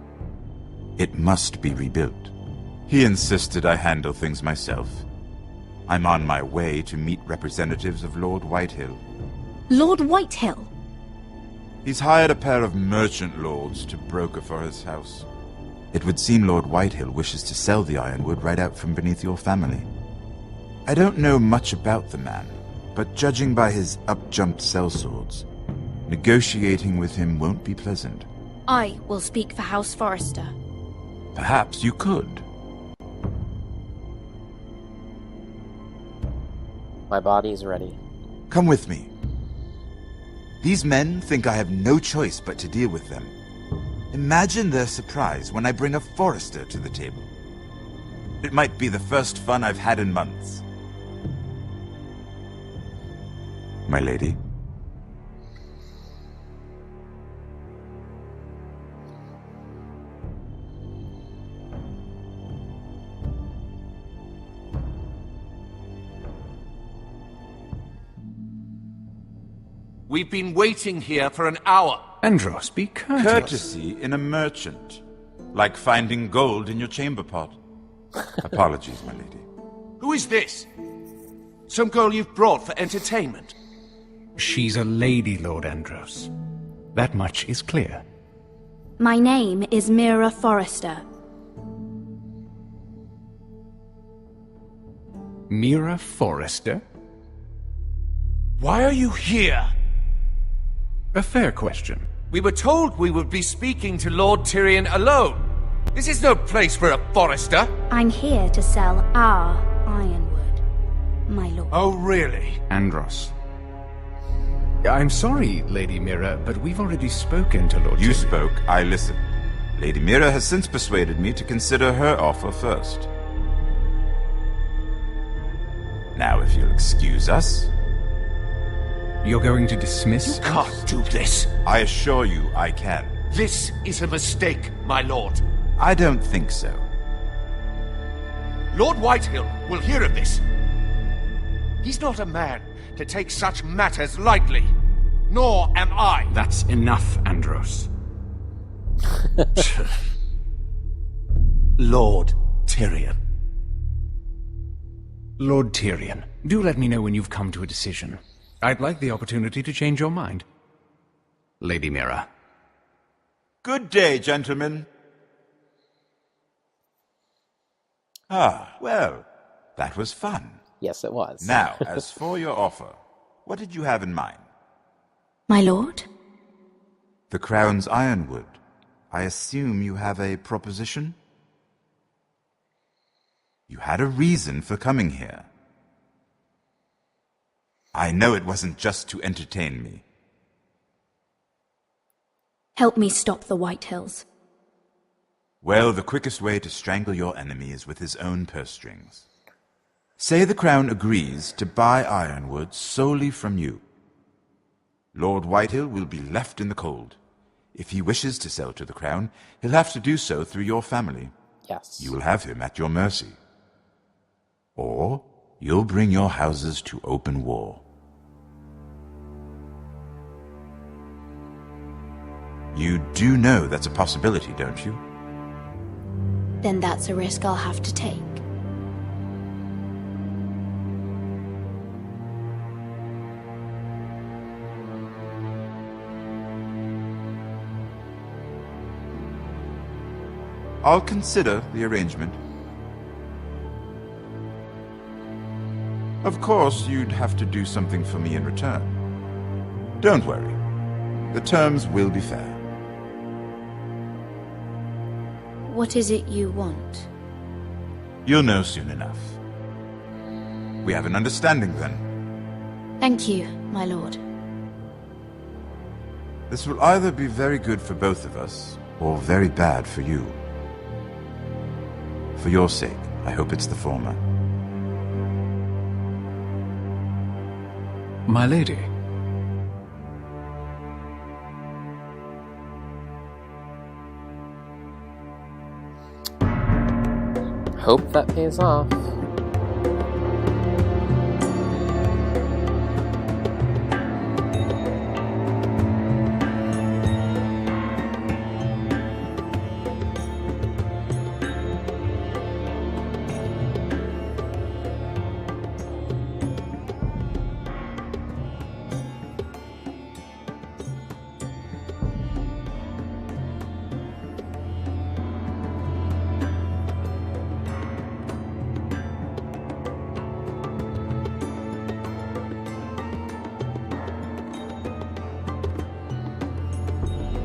It must be rebuilt. He insisted I handle things myself. I'm on my way to meet representatives of Lord Whitehill. Lord Whitehill? He's hired a pair of merchant lords to broker for his house. It would seem Lord Whitehill wishes to sell the Ironwood right out from beneath your family. I don't know much about the man, but judging by his up-jumped sellswords, negotiating with him won't be pleasant. I will speak for House Forrester. Perhaps you could. My body's ready. Come with me. These men think I have no choice but to deal with them. Imagine their surprise when I bring a Forrester to the table. It might be the first fun I've had in months. My lady? We've been waiting here for an hour. Andros, be courteous. Courtesy in a merchant. Like finding gold in your chamber pot. Apologies, my lady. Who is this? Some girl you've brought for entertainment? She's a lady, Lord Andros. That much is clear. My name is Mira Forrester. Mira Forrester? Why are you here? A fair question. We were told we would be speaking to Lord Tyrion alone. This is no place for a Forrester. I'm here to sell our Ironwood, my lord. Oh, really? Andros. I'm sorry, Lady Mira, but we've already spoken to Lord You Tyrion. spoke, I listened. Lady Mira has since persuaded me to consider her offer first. Now, if you'll excuse us... You're going to dismiss? You can't do this. I assure you I can. This is a mistake, my lord. I don't think so. Lord Whitehill will hear of this. He's not a man to take such matters lightly. Nor am I. That's enough, Andros. Lord Tyrion. Lord Tyrion, do let me know when you've come to a decision. I'd like the opportunity to change your mind. Lady Mira. Good day, gentlemen. Ah, well, that was fun. Yes, it was. Now, as for your offer, what did you have in mind? My lord? The Crown's Ironwood. I assume you have a proposition? You had a reason for coming here. I know it wasn't just to entertain me. Help me stop the Whitehills. Well, the quickest way to strangle your enemy is with his own purse strings. Say the Crown agrees to buy Ironwood solely from you. Lord Whitehill will be left in the cold. If he wishes to sell to the Crown, he'll have to do so through your family. Yes. You will have him at your mercy. Or you'll bring your houses to open war. You do know that's a possibility, don't you? Then that's a risk I'll have to take. I'll consider the arrangement. Of course, you'd have to do something for me in return. Don't worry. The terms will be fair. What is it you want? You'll know soon enough. We have an understanding then. Thank you, my lord. This will either be very good for both of us, or very bad for you. For your sake, I hope it's the former. My lady. Hope that pays off.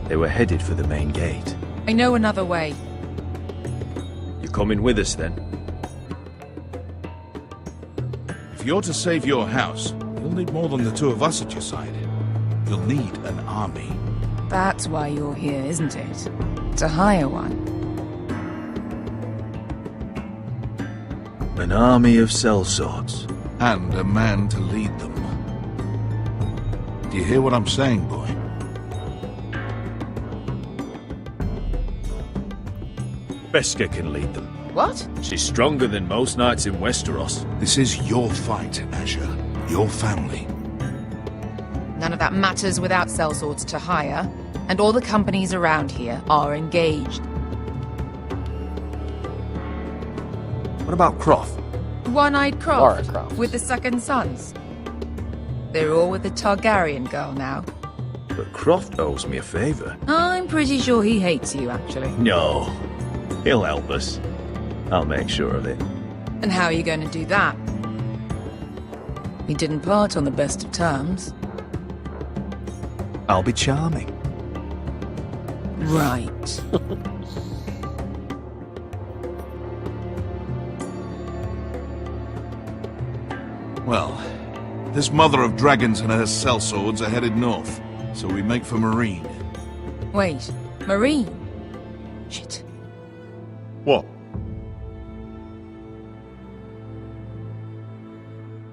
They were headed for the main gate. I know another way. You coming with us then? If you're to save your house, you'll need more than the two of us at your side. You'll need an army. That's why you're here, isn't it? To hire one. An army of sellswords. And a man to lead them. Do you hear what I'm saying, boy? Beskha can lead them. What? She's stronger than most knights in Westeros. This is your fight, Asher. Your family. None of that matters without sellswords to hire, and all the companies around here are engaged. What about Croft? One-eyed Laura Croft, Croft. with the second sons. They're all with the Targaryen girl now. But Croft owes me a favour. I'm pretty sure he hates you, actually. No. He'll help us. I'll make sure of it. And how are you going to do that? We didn't part on the best of terms. I'll be charming. Right. Well, this mother of dragons and her sellswords are headed north, so we make for Marine. Wait, Marine? Shit. What?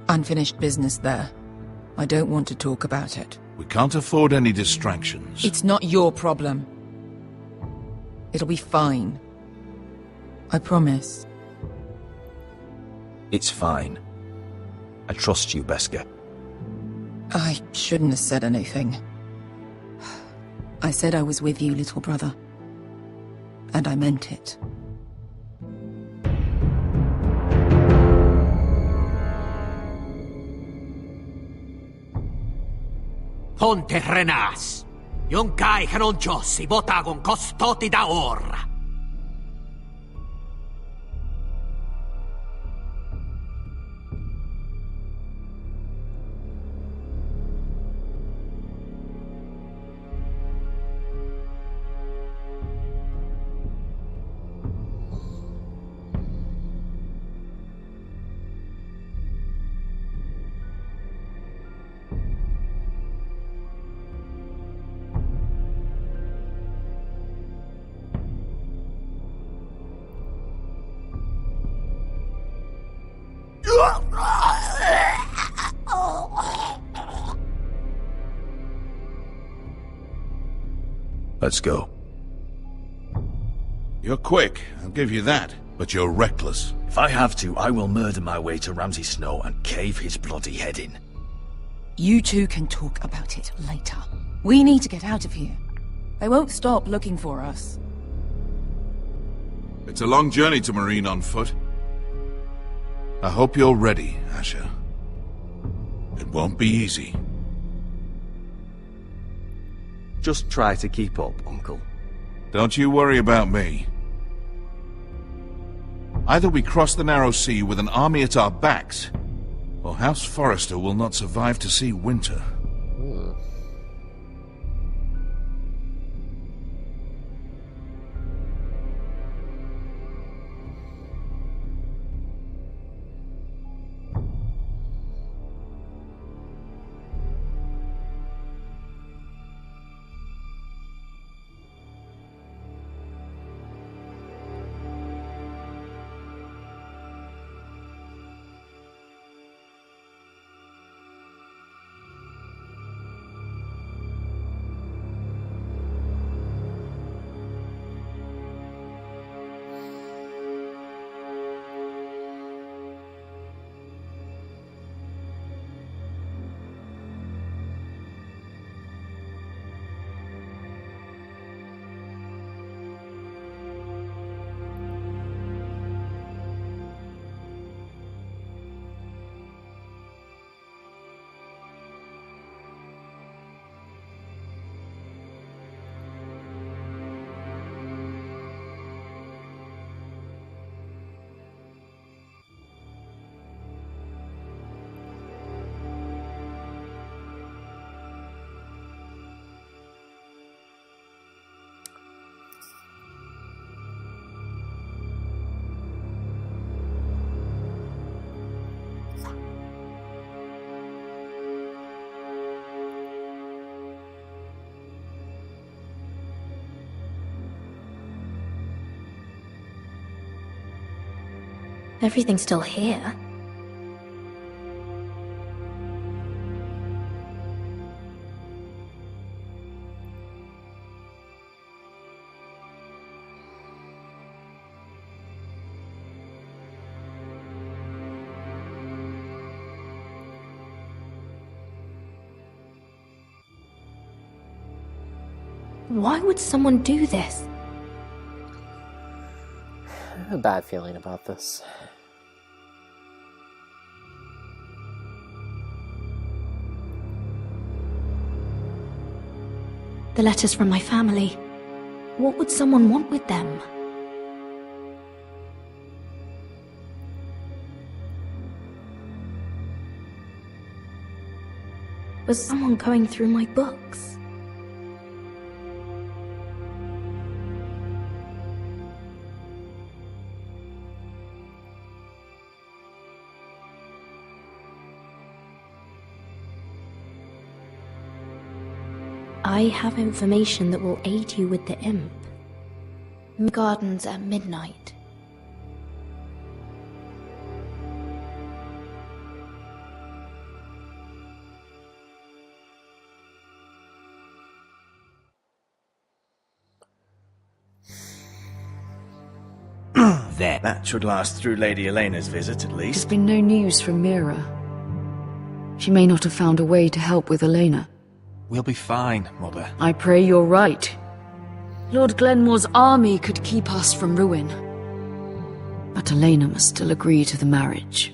Unfinished business there. I don't want to talk about it. We can't afford any distractions. It's not your problem. It'll be fine. I promise. It's fine. I trust you, Beskha. I shouldn't have said anything. I said I was with you, little brother. And I meant it. Ponte Renas. Yon kai heron jossi botagon costoti da ora. Let's go. You're quick, I'll give you that, but you're reckless. If I have to, I will murder my way to Ramsay Snow and cave his bloody head in. You two can talk about it later. We need to get out of here. They won't stop looking for us. It's a long journey to Marine on foot. I hope you're ready, Asher. It won't be easy. Just try to keep up, Uncle. Don't you worry about me. Either we cross the narrow sea with an army at our backs, or House Forrester will not survive to see winter. Everything's still here. Why would someone do this? I have a bad feeling about this. The letters from my family. What would someone want with them? Was someone going through my books? I have information that will aid you with the imp. Gardens at midnight. That should last through Lady Elena's visit, at least. There's been no news from Mira. She may not have found a way to help with Elena. We'll be fine, Mother. I pray you're right. Lord Glenmore's army could keep us from ruin. But Elena must still agree to the marriage.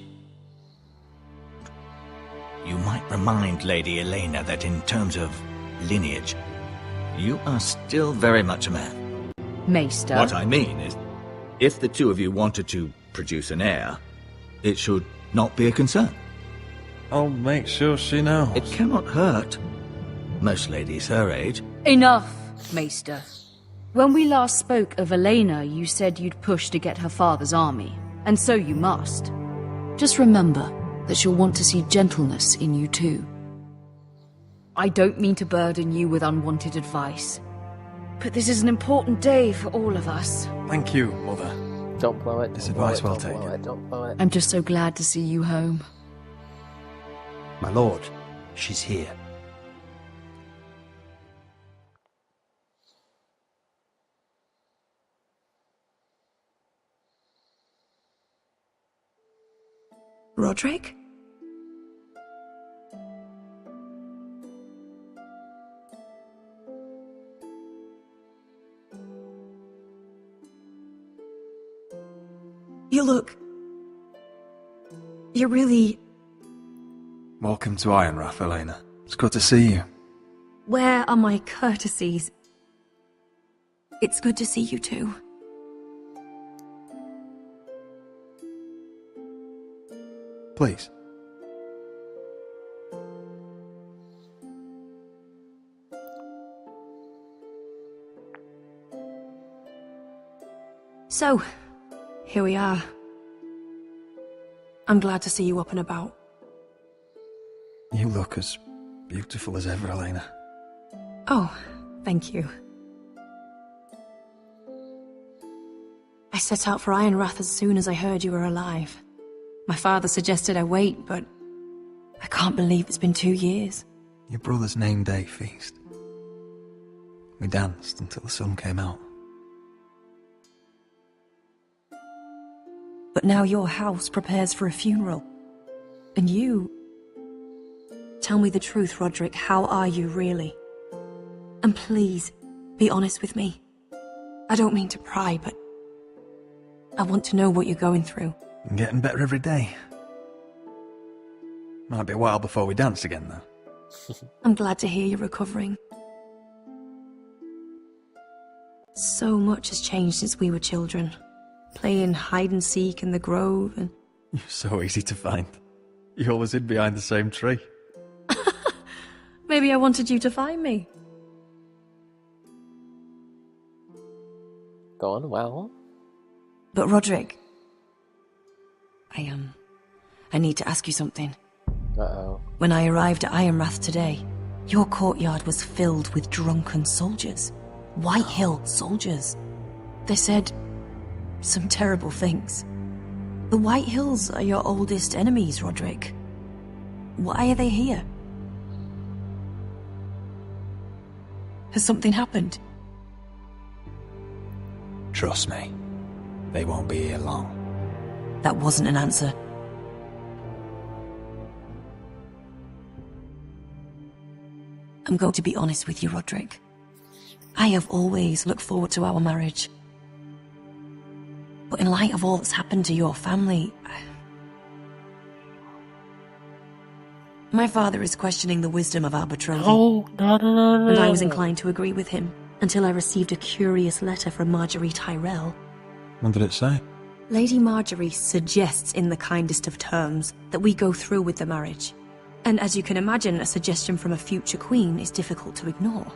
You might remind Lady Elena that in terms of lineage, you are still very much a man. Maester? What I mean is, if the two of you wanted to produce an heir, it should not be a concern. I'll make sure she knows. It cannot hurt. Most ladies her age. Enough, Maester. When we last spoke of Elena, you said you'd push to get her father's army, and so you must. Just remember that she'll want to see gentleness in you too. I don't mean to burden you with unwanted advice, but this is an important day for all of us. Thank you, Mother. Don't blow it. This advice well taken. Don't blow it. I'm just so glad to see you home. My lord, she's here. Roderick? You look... You're really... Welcome to Ironrath, Elena. It's good to see you. Where are my courtesies? It's good to see you too. Please. So, here we are. I'm glad to see you up and about. You look as beautiful as ever, Elena. Oh, thank you. I set out for Ironrath as soon as I heard you were alive. My father suggested I wait, but I can't believe it's been 2 years. Your brother's name day feast. We danced until the sun came out. But now your house prepares for a funeral. And you... Tell me the truth, Roderick. How are you, really? And please, be honest with me. I don't mean to pry, but... I want to know what you're going through. I'm getting better every day. Might be a while before we dance again, though. I'm glad to hear you're recovering. So much has changed since we were children. Playing hide-and-seek in the grove and... You're so easy to find. You always hid behind the same tree. Maybe I wanted you to find me. Going well. But Roderick... I need to ask you something. Uh-oh. When I arrived at Ironrath today, your courtyard was filled with drunken soldiers. White Hill soldiers. They said some terrible things. The White Hills are your oldest enemies, Roderick. Why are they here? Has something happened? Trust me, they won't be here long. That wasn't an answer. I'm going to be honest with you, Roderick. I have always looked forward to our marriage. But in light of all that's happened to your family, my father is questioning the wisdom of our betrothal. No. And I was inclined to agree with him, until I received a curious letter from Marjorie Tyrell. What did it say? Lady Marjorie suggests in the kindest of terms that we go through with the marriage. And as you can imagine, a suggestion from a future queen is difficult to ignore.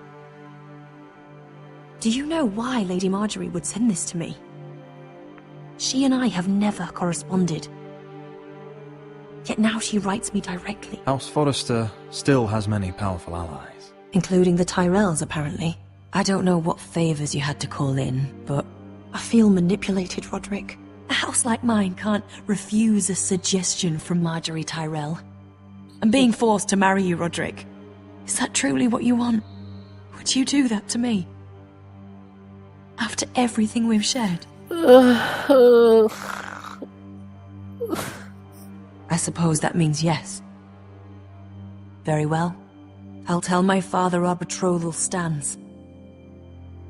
Do you know why Lady Marjorie would send this to me? She and I have never corresponded. Yet now she writes me directly. House Forrester still has many powerful allies. Including the Tyrells, apparently. I don't know what favours you had to call in, but I feel manipulated, Roderick. A house like mine can't refuse a suggestion from Marjorie Tyrell. I'm being forced to marry you, Roderick. Is that truly what you want? Would you do that to me? After everything we've shared? I suppose that means yes. Very well. I'll tell my father our betrothal stands.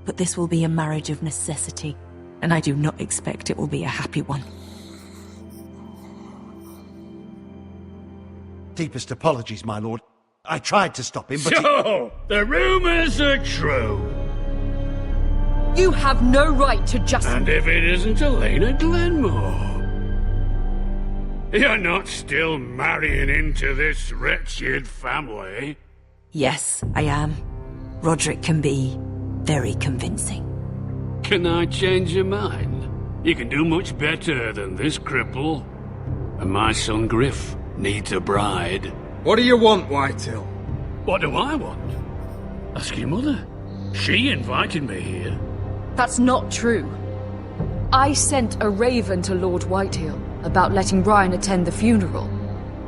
But this will be a marriage of necessity, and I do not expect it will be a happy one. Deepest apologies, my lord. I tried to stop him, but So, the rumours are true. You have no right to just... And if it isn't Elena Glenmore? You're not still marrying into this wretched family? Yes, I am. Roderick can be very convincing. Can I change your mind? You can do much better than this cripple. And my son Griff needs a bride. What do you want, Whitehill? What do I want? Ask your mother. She invited me here. That's not true. I sent a raven to Lord Whitehill about letting Ryan attend the funeral,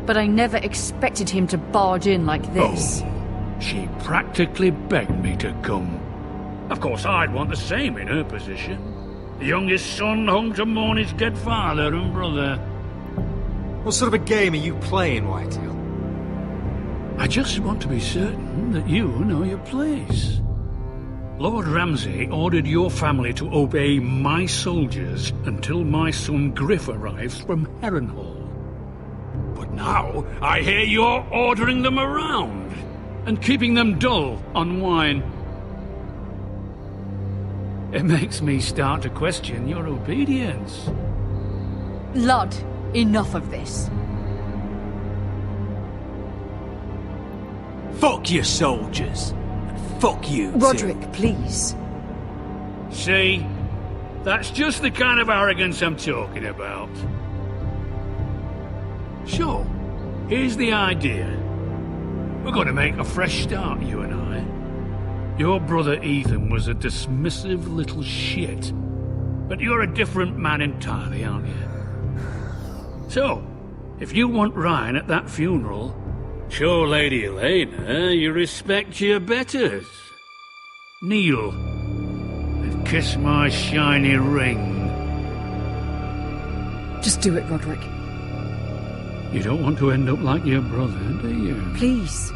but I never expected him to barge in like this. Oh, she practically begged me to come. Of course, I'd want the same in her position. The youngest son home to mourn his dead father and brother. What sort of a game are you playing, Whitehill? I just want to be certain that you know your place. Lord Ramsay ordered your family to obey my soldiers until my son Griff arrives from Harrenhal. But now I hear you're ordering them around and keeping them dull on wine. It makes me start to question your obedience. Lud, enough of this. Fuck your soldiers. Fuck you, Roderick, too. please. See? That's just the kind of arrogance I'm talking about. So, here's the idea. We're going to make a fresh start, you and I. Your brother Ethan was a dismissive little shit. But you're a different man entirely, aren't you? So, if you want Ryan at that funeral, show Lady Elena you respect your betters. Kneel and kiss my shiny ring. Just do it, Roderick. You don't want to end up like your brother, do you? Please.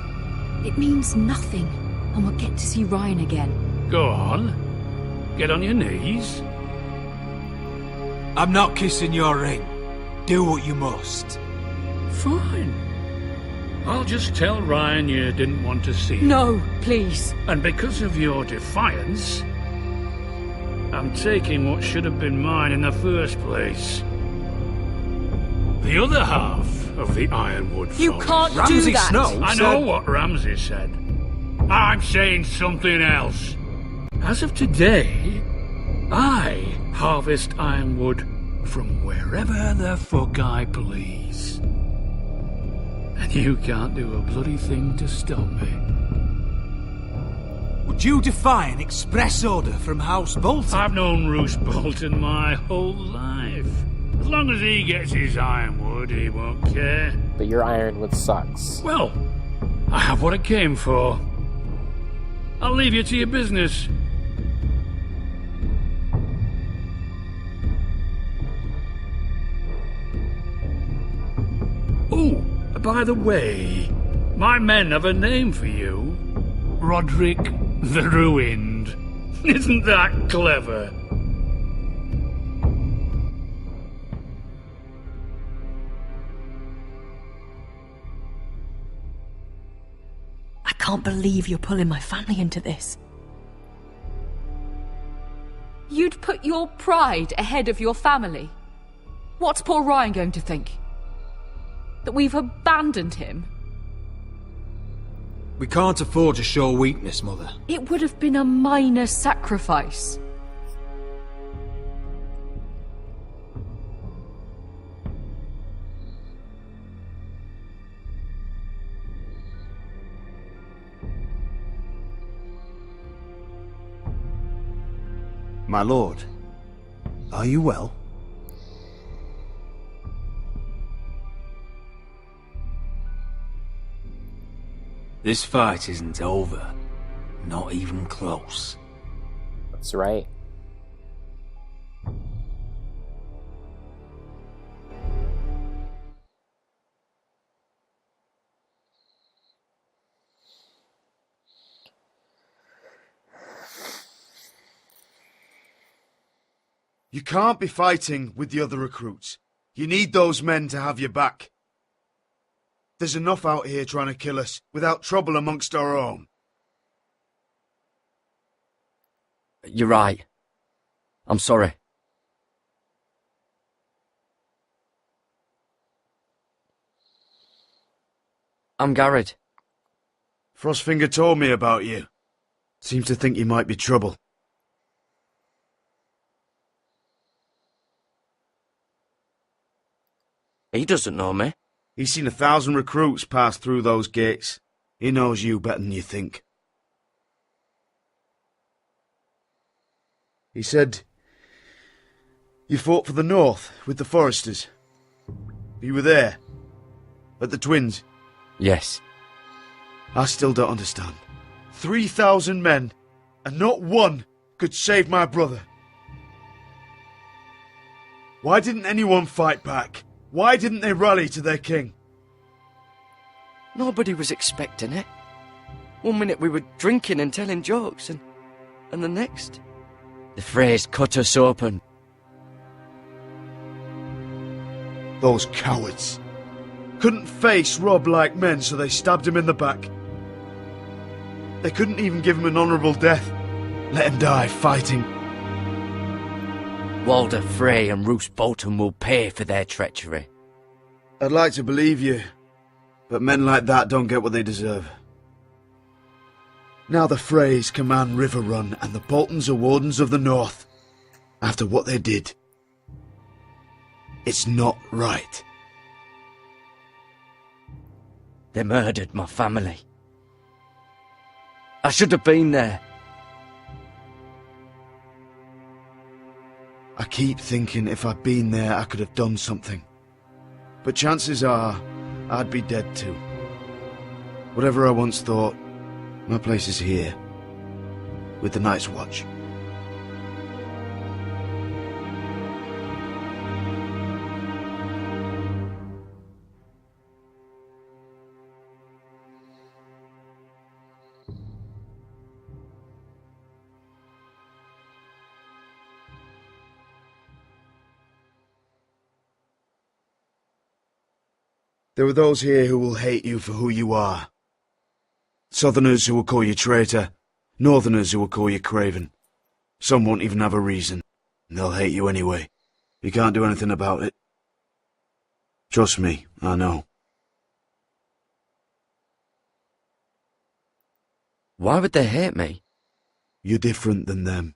It means nothing, and we'll get to see Ryan again. Go on. Get on your knees. I'm not kissing your ring. Do what you must. Fine. I'll just tell Ryan you didn't want to see him. No, please. And because of your defiance, I'm taking what should have been mine in the first place. The other half of the Ironwood Forest. You can't do that! I know what Ramsay said. I'm saying something else. As of today, I harvest Ironwood from wherever the fuck I please. And you can't do a bloody thing to stop me. Would you defy an express order from House Bolton? I've known Roose Bolton my whole life. As long as he gets his ironwood, he won't care. But your ironwood sucks. Well, I have what I came for. I'll leave you to your business. Oh, by the way, my men have a name for you. Roderick the Ruined. Isn't that clever? I can't believe you're pulling my family into this. You'd put your pride ahead of your family. What's poor Ryan going to think? That we've abandoned him? We can't afford to show weakness, Mother. It would have been a minor sacrifice. My lord, are you well? This fight isn't over. Not even close. That's right. You can't be fighting with the other recruits. You need those men to have your back. There's enough out here trying to kill us, without trouble amongst our own. You're right. I'm sorry. I'm Garrett. Frostfinger told me about you. Seems to think you might be trouble. He doesn't know me. He's seen 1,000 recruits pass through those gates. He knows you better than you think. He said you fought for the North with the Forresters. You were there, at the Twins. Yes. I still don't understand. 3,000 men, and not one could save my brother. Why didn't anyone fight back? Why didn't they rally to their king? Nobody was expecting it. One minute we were drinking and telling jokes, and the next, the Freys cut us open. Those cowards. Couldn't face Rob like men, so they stabbed him in the back. They couldn't even give him an honourable death. Let him die fighting. Walder Frey and Roose Bolton will pay for their treachery. I'd like to believe you, but men like that don't get what they deserve. Now the Freys command River Run, and the Boltons are Wardens of the North. After what they did. It's not right. They murdered my family. I should have been there. I keep thinking if I'd been there I could have done something. But chances are, I'd be dead too. Whatever I once thought, my place is here. With the Night's Watch. There are those here who will hate you for who you are. Southerners who will call you traitor, Northerners who will call you craven. Some won't even have a reason, and they'll hate you anyway. You can't do anything about it. Trust me, I know. Why would they hate me? You're different than them.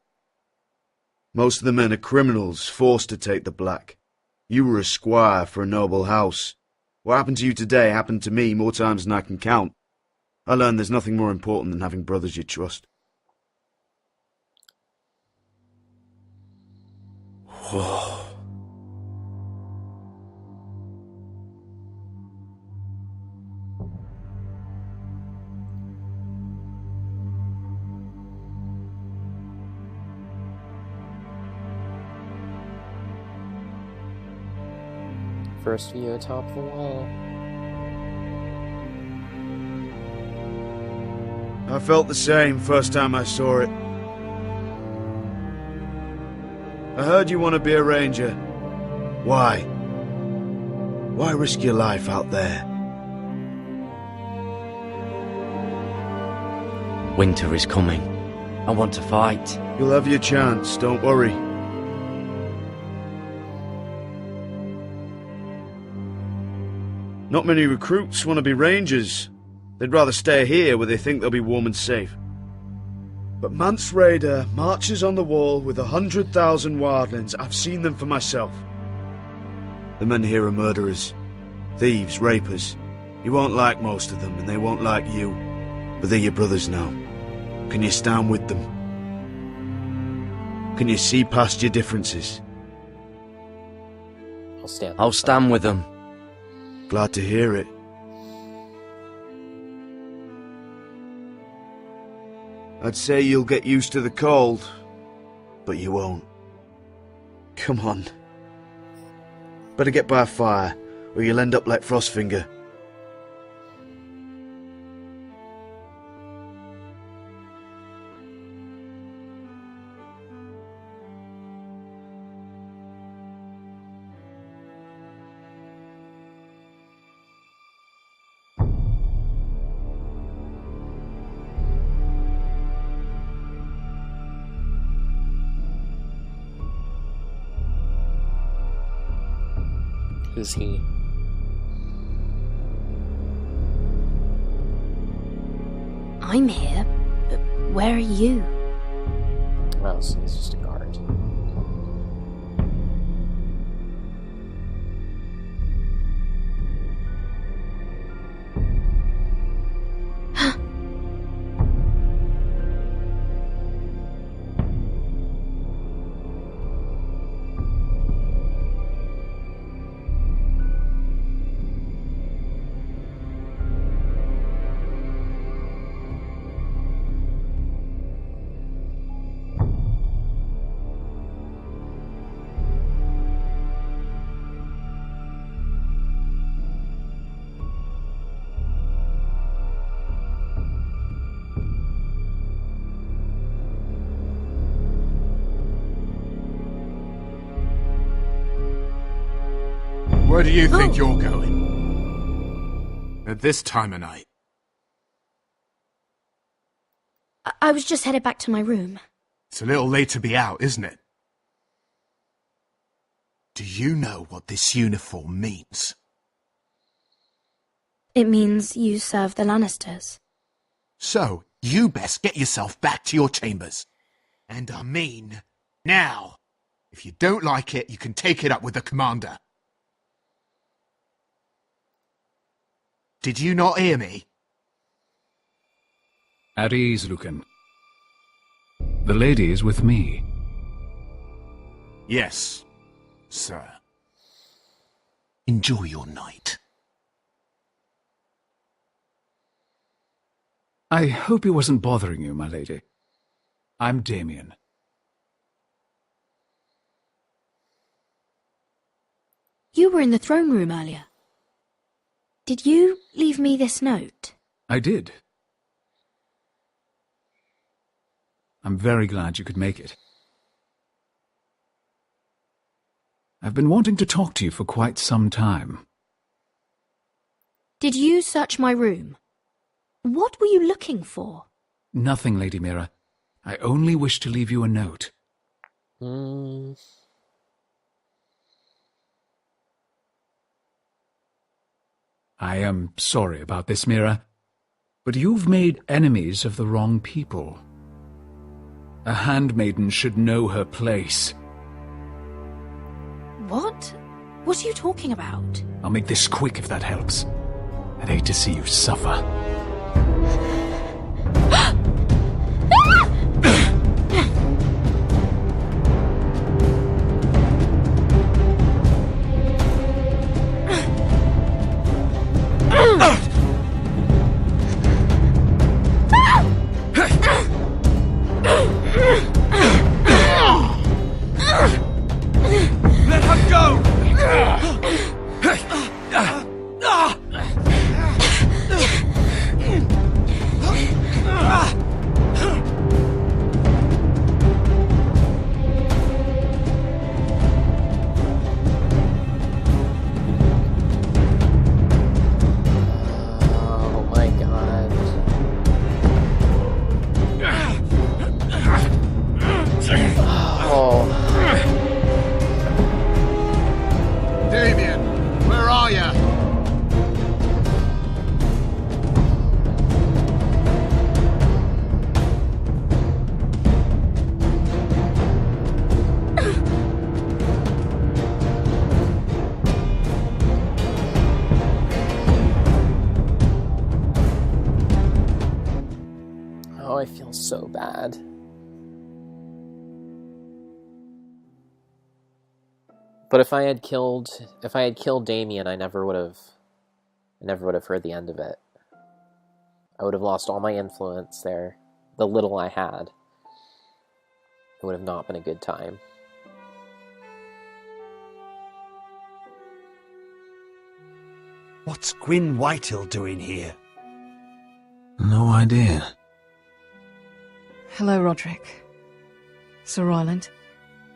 Most of the men are criminals, forced to take the black. You were a squire for a noble house. What happened to you today happened to me more times than I can count. I learned there's nothing more important than having brothers you trust. Whoa. First view atop the wall. I felt the same first time I saw it. I heard you want to be a ranger. Why? Why risk your life out there? Winter is coming. I want to fight. You'll have your chance, don't worry. Not many recruits want to be rangers. They'd rather stay here where they think they'll be warm and safe. But Mance Rayder marches on the wall with 100,000 wildlings. I've seen them for myself. The men here are murderers, thieves, rapers. You won't like most of them, and they won't like you. But they're your brothers now. Can you stand with them? Can you see past your differences? I'll stand with them. Glad to hear it. I'd say you'll get used to the cold, but you won't. Come on. Better get by a fire, or you'll end up like Frostfinger. Who's he? I'm here, but where are you? Oh, so he's just a guard. Where do you think you're going? At this time of night? I was just headed back to my room. It's a little late to be out, isn't it? Do you know what this uniform means? It means you serve the Lannisters. So, you best get yourself back to your chambers. And I mean, now. If you don't like it, you can take it up with the commander. Did you not hear me? At ease, Lucan. The lady is with me. Yes, sir. Enjoy your night. I hope he wasn't bothering you, my lady. I'm Damien. You were in the throne room earlier. Did you leave me this note? I did. I'm very glad you could make it. I've been wanting to talk to you for quite some time. Did you search my room? What were you looking for? Nothing, Lady Mira. I only wish to leave you a note. I am sorry about this, Mira, but you've made enemies of the wrong people. A handmaiden should know her place. What? What are you talking about? I'll make this quick if that helps. I'd hate to see you suffer. Let her go! so bad. But if I had killed Damien, I never would have heard the end of it. I would have lost all my influence there. The little I had. It would have not been a good time. What's Gwyn Whitehill doing here? No idea. Hello, Roderick. Sir Royland.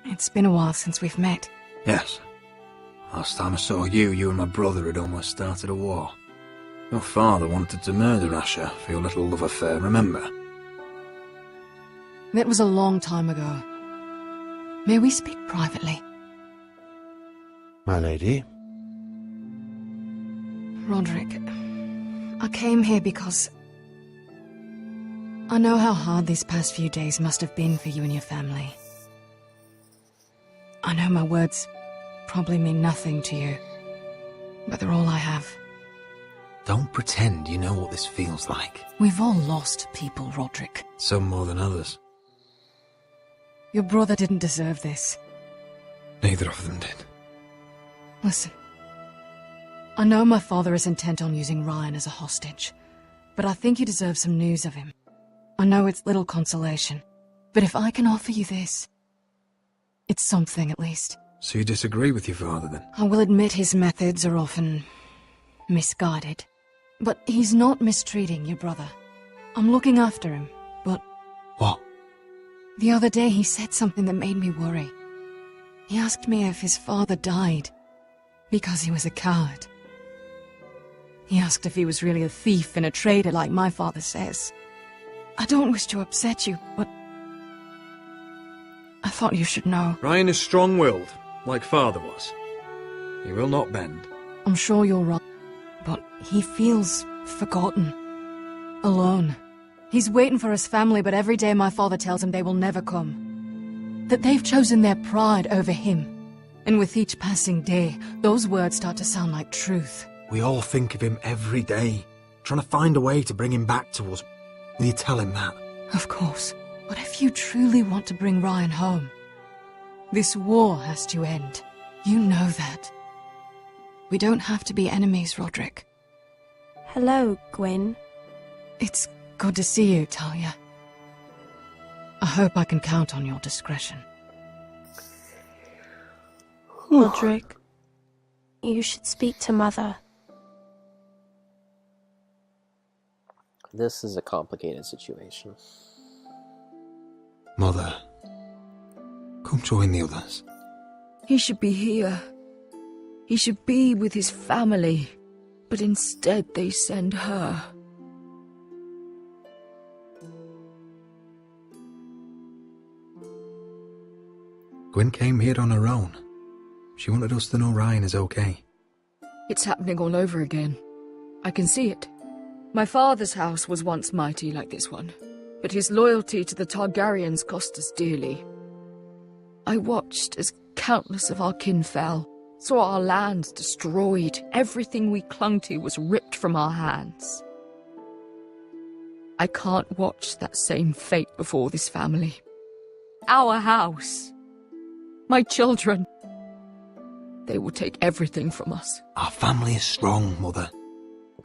It's been a while since we've met. Yes. Last time I saw you and my brother had almost started a war. Your father wanted to murder Asher for your little love affair, remember? That was a long time ago. May we speak privately? My lady? Roderick, I came here because I know how hard these past few days must have been for you and your family. I know my words probably mean nothing to you, but they're all I have. Don't pretend you know what this feels like. We've all lost people, Roderick. Some more than others. Your brother didn't deserve this. Neither of them did. Listen. I know my father is intent on using Ryan as a hostage, but I think you deserve some news of him. I know it's little consolation, but if I can offer you this, it's something at least. So you disagree with your father, then? I will admit his methods are often misguided, but he's not mistreating your brother. I'm looking after him, but... What? The other day he said something that made me worry. He asked me if his father died because he was a coward. He asked if he was really a thief and a traitor like my father says. I don't wish to upset you, but I thought you should know. Ryan is strong-willed, like father was. He will not bend. I'm sure you're right, but he feels forgotten, alone. He's waiting for his family, but every day my father tells him they will never come. That they've chosen their pride over him. And with each passing day, those words start to sound like truth. We all think of him every day, trying to find a way to bring him back to us. Will you tell him that? Of course. But if you truly want to bring Ryan home, this war has to end. You know that. We don't have to be enemies, Roderick. Hello, Gwyn. It's good to see you, Talia. I hope I can count on your discretion. Roderick, you should speak to Mother. This is a complicated situation. Mother, come join the others. He should be here. He should be with his family. But instead they send her. Gwyn came here on her own. She wanted us to know Ryan is okay. It's happening all over again. I can see it. My father's house was once mighty like this one, but his loyalty to the Targaryens cost us dearly. I watched as countless of our kin fell, saw our lands destroyed, everything we clung to was ripped from our hands. I can't watch that same fate before this family. Our house. My children. They will take everything from us. Our family is strong, Mother.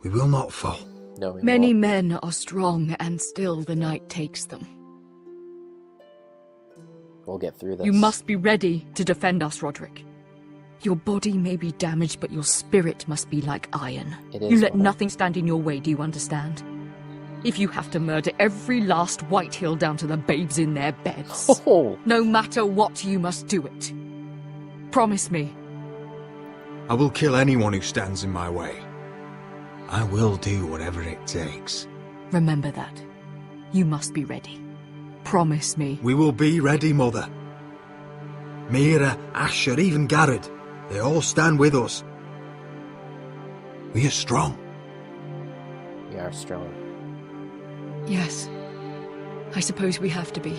We will not fall. No, we Many won't. men are strong, and still the night takes them. We'll get through this. You must be ready to defend us, Roderick. Your body may be damaged, but your spirit must be like iron. It is, you let Mother. nothing stand in your way, do you understand? If you have to murder every last Whitehill down to the babes in their beds, no matter what, you must do it. Promise me. I will kill anyone who stands in my way. I will do whatever it takes. Remember that. You must be ready. Promise me. We will be ready, Mother. Mira, Asher, even Garrett, they all stand with us. We are strong. We are strong. Yes. I suppose we have to be.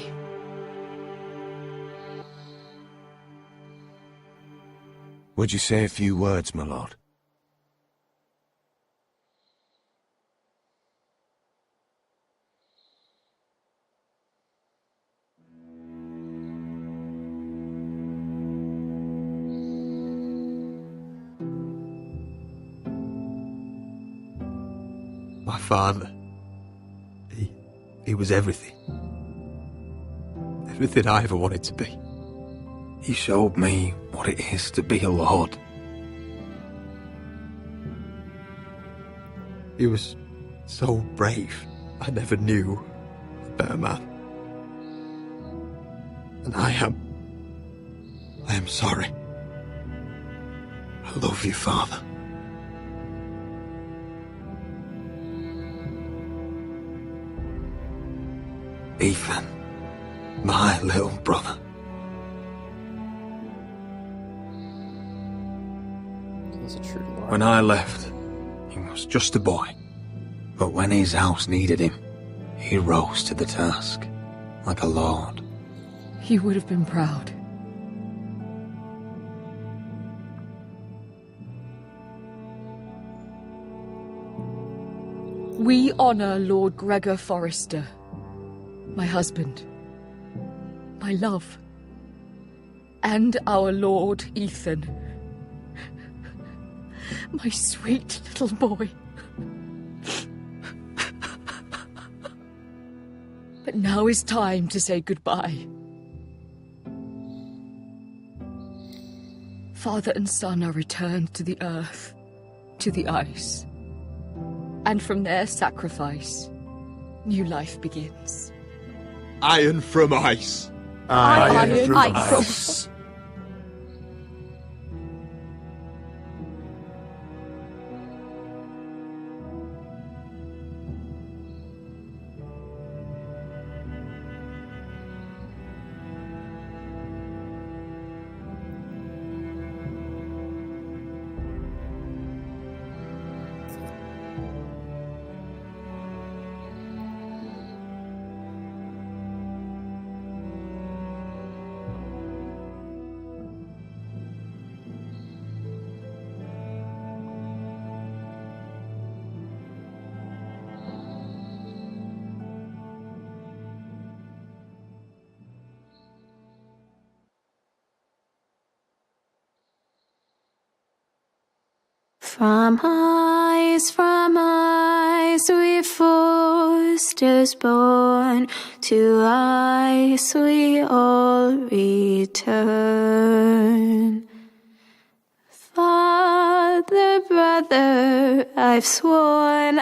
Would you say a few words, my lord? My father. He was everything. Everything I ever wanted to be. He showed me what it is to be a lord. He was so brave. I never knew a better man. And I am sorry. I love you, Father. Ethan, my little brother. He's a true lord. When I left, he was just a boy. But when his house needed him, he rose to the task, like a lord. He would have been proud. We honor Lord Gregor Forrester, my husband, my love, and our Lord Ethan, my sweet little boy. But now is time to say goodbye. Father and son are returned to the earth, to the ice. And from their sacrifice, new life begins. Iron from ice. Iron from ice. From ice we Forresters born, to ice we all return. Father, brother, I've sworn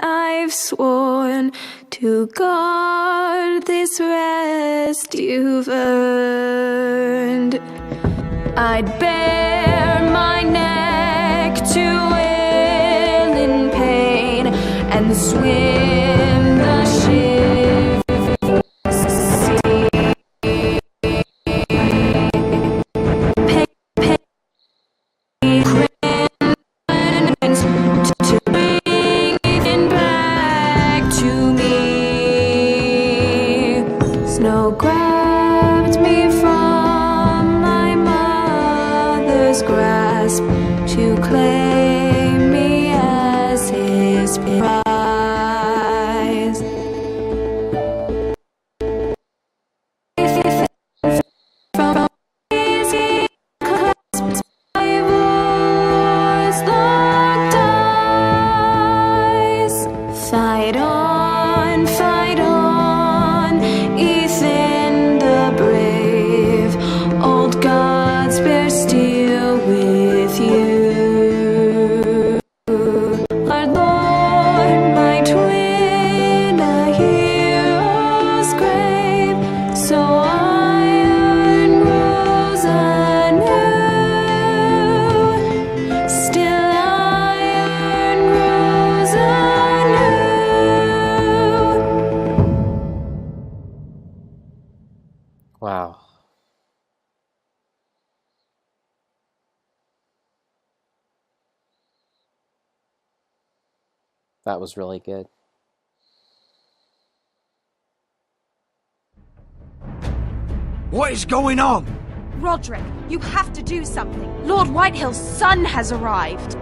to guard this rest you've earned. I'd bare my neck to and swim the shivering sea. To bring it back to me. Snow grabbed me from my mother's grasp to claim me as his prize. Fight on, Ethan the brave. Old gods bear steel with you. Our Lord, my twin, a hero's grave. So iron grows anew. Still iron grows anew. Wow. That was really good. What is going on? Roderick, you have to do something. Lord Whitehill's son has arrived.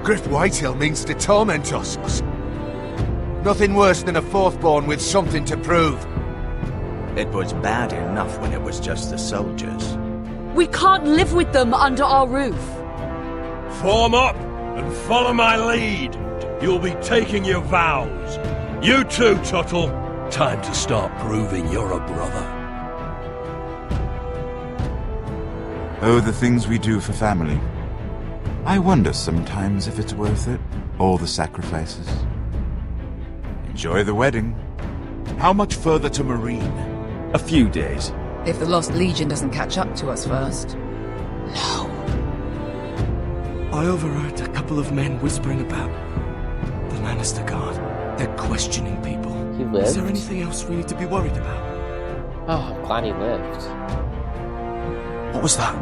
Griff Whitehill means to torment us. Nothing worse than a fourthborn with something to prove. It was bad enough when it was just the soldiers. We can't live with them under our roof. Form up and follow my lead. you'll be taking your vows. You too, Tuttle. Time to start proving you're a brother. Oh, the things we do for family. I wonder sometimes if it's worth it, all the sacrifices. Enjoy the wedding. How much further to Marine? A few days. If the Lost Legion doesn't catch up to us first. I overheard a couple of men whispering about the Lannister Guard. They're questioning people. He lived? Is there anything else we need to be worried about? Oh, I'm glad he lived. What was that?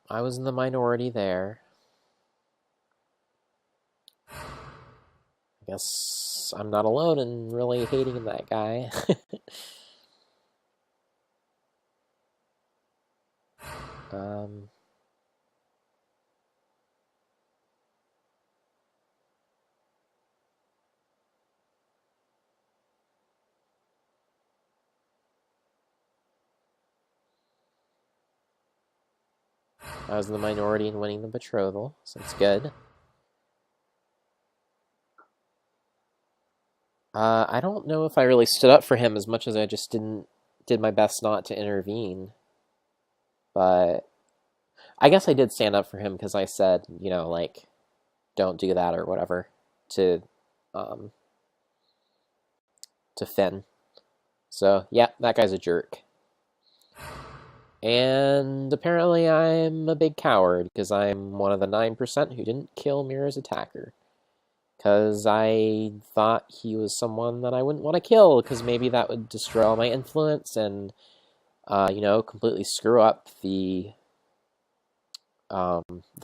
I was in the minority there. I guess I'm not alone in really hating that guy. I was in the minority in winning the betrothal, so it's good. I don't know if I really stood up for him as much as I just did my best not to intervene. But I guess I did stand up for him because I said, you know, like, don't do that or whatever to Finn. So, yeah, that guy's a jerk. And apparently I'm a big coward because I'm one of the 9% who didn't kill Mira's attacker. Because I thought he was someone that I wouldn't want to kill because maybe that would destroy all my influence and, you know, completely screw up the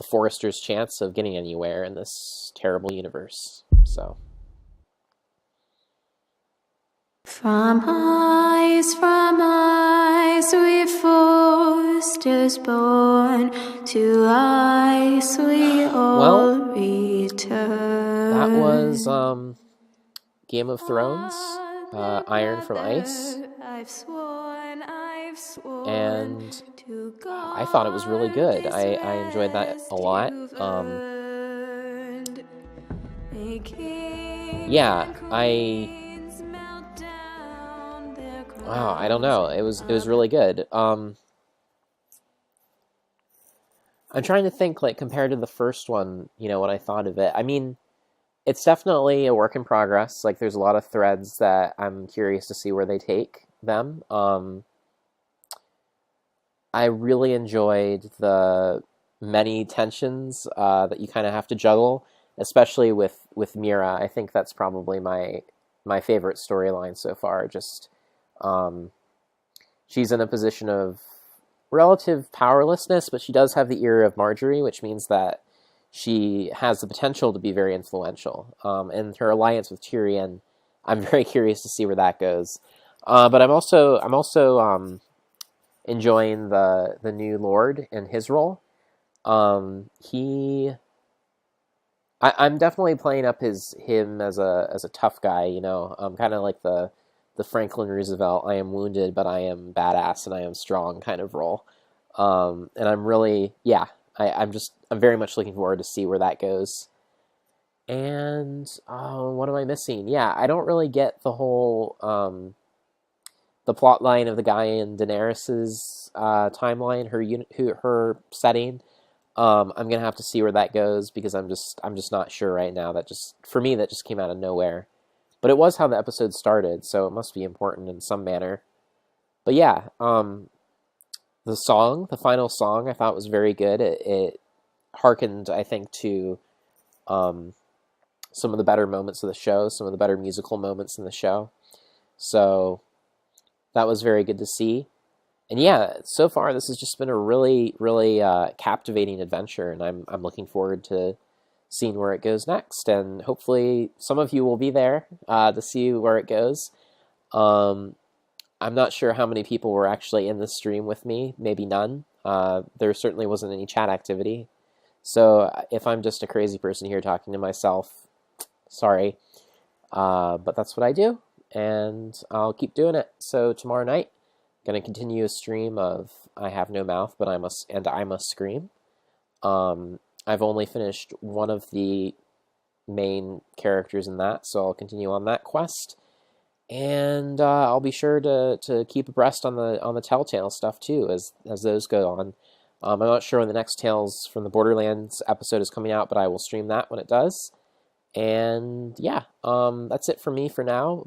Forrester's chance of getting anywhere in this terrible universe. So... From eyes, we Forresters born, to eyes we all return. That was Game of Thrones, Iron from Ice, and I thought it was really good. I enjoyed that a lot. Yeah, wow, I don't know. It was really good. I'm trying to think, like, compared to the first one, you know, what I thought of it. I mean, it's definitely a work in progress. Like, there's a lot of threads that I'm curious to see where they take them. I really enjoyed the many tensions that you kind of have to juggle, especially with Mira. I think that's probably my favorite storyline so far. Just... she's in a position of relative powerlessness, but she does have the ear of Marjorie, which means that she has the potential to be very influential. And her alliance with Tyrion, I'm very curious to see where that goes. But I'm also enjoying the new Lord and his role. I'm definitely playing up him as a tough guy, you know, kind of like the Franklin Roosevelt, I am wounded, but I am badass and I am strong kind of role. And I'm really, yeah, I'm very much looking forward to see where that goes. And, what am I missing? Yeah, I don't really get the whole, the plot line of the guy in Daenerys's, timeline, her setting. I'm gonna have to see where that goes because I'm just not sure right now. For me, that just came out of nowhere. But it was how the episode started, so it must be important in some manner. But yeah, the final song, I thought was very good. It harkened, I think, to some of the better moments of the show, some of the better musical moments in the show. So that was very good to see. And yeah, so far this has just been a really, really captivating adventure, and I'm looking forward to seeing where it goes next, and hopefully some of you will be there to see where it goes. I'm not sure how many people were actually in the stream with me, maybe none. There certainly wasn't any chat activity, so if I'm just a crazy person here talking to myself, sorry, but that's what I do, and I'll keep doing it. So tomorrow night, gonna continue a stream of I Have No Mouth, but I Must Scream. I've only finished one of the main characters in that, so I'll continue on that quest. And I'll be sure to keep abreast on the Telltale stuff too, as those go on. I'm not sure when the next Tales from the Borderlands episode is coming out, but I will stream that when it does. And yeah, that's it for me for now.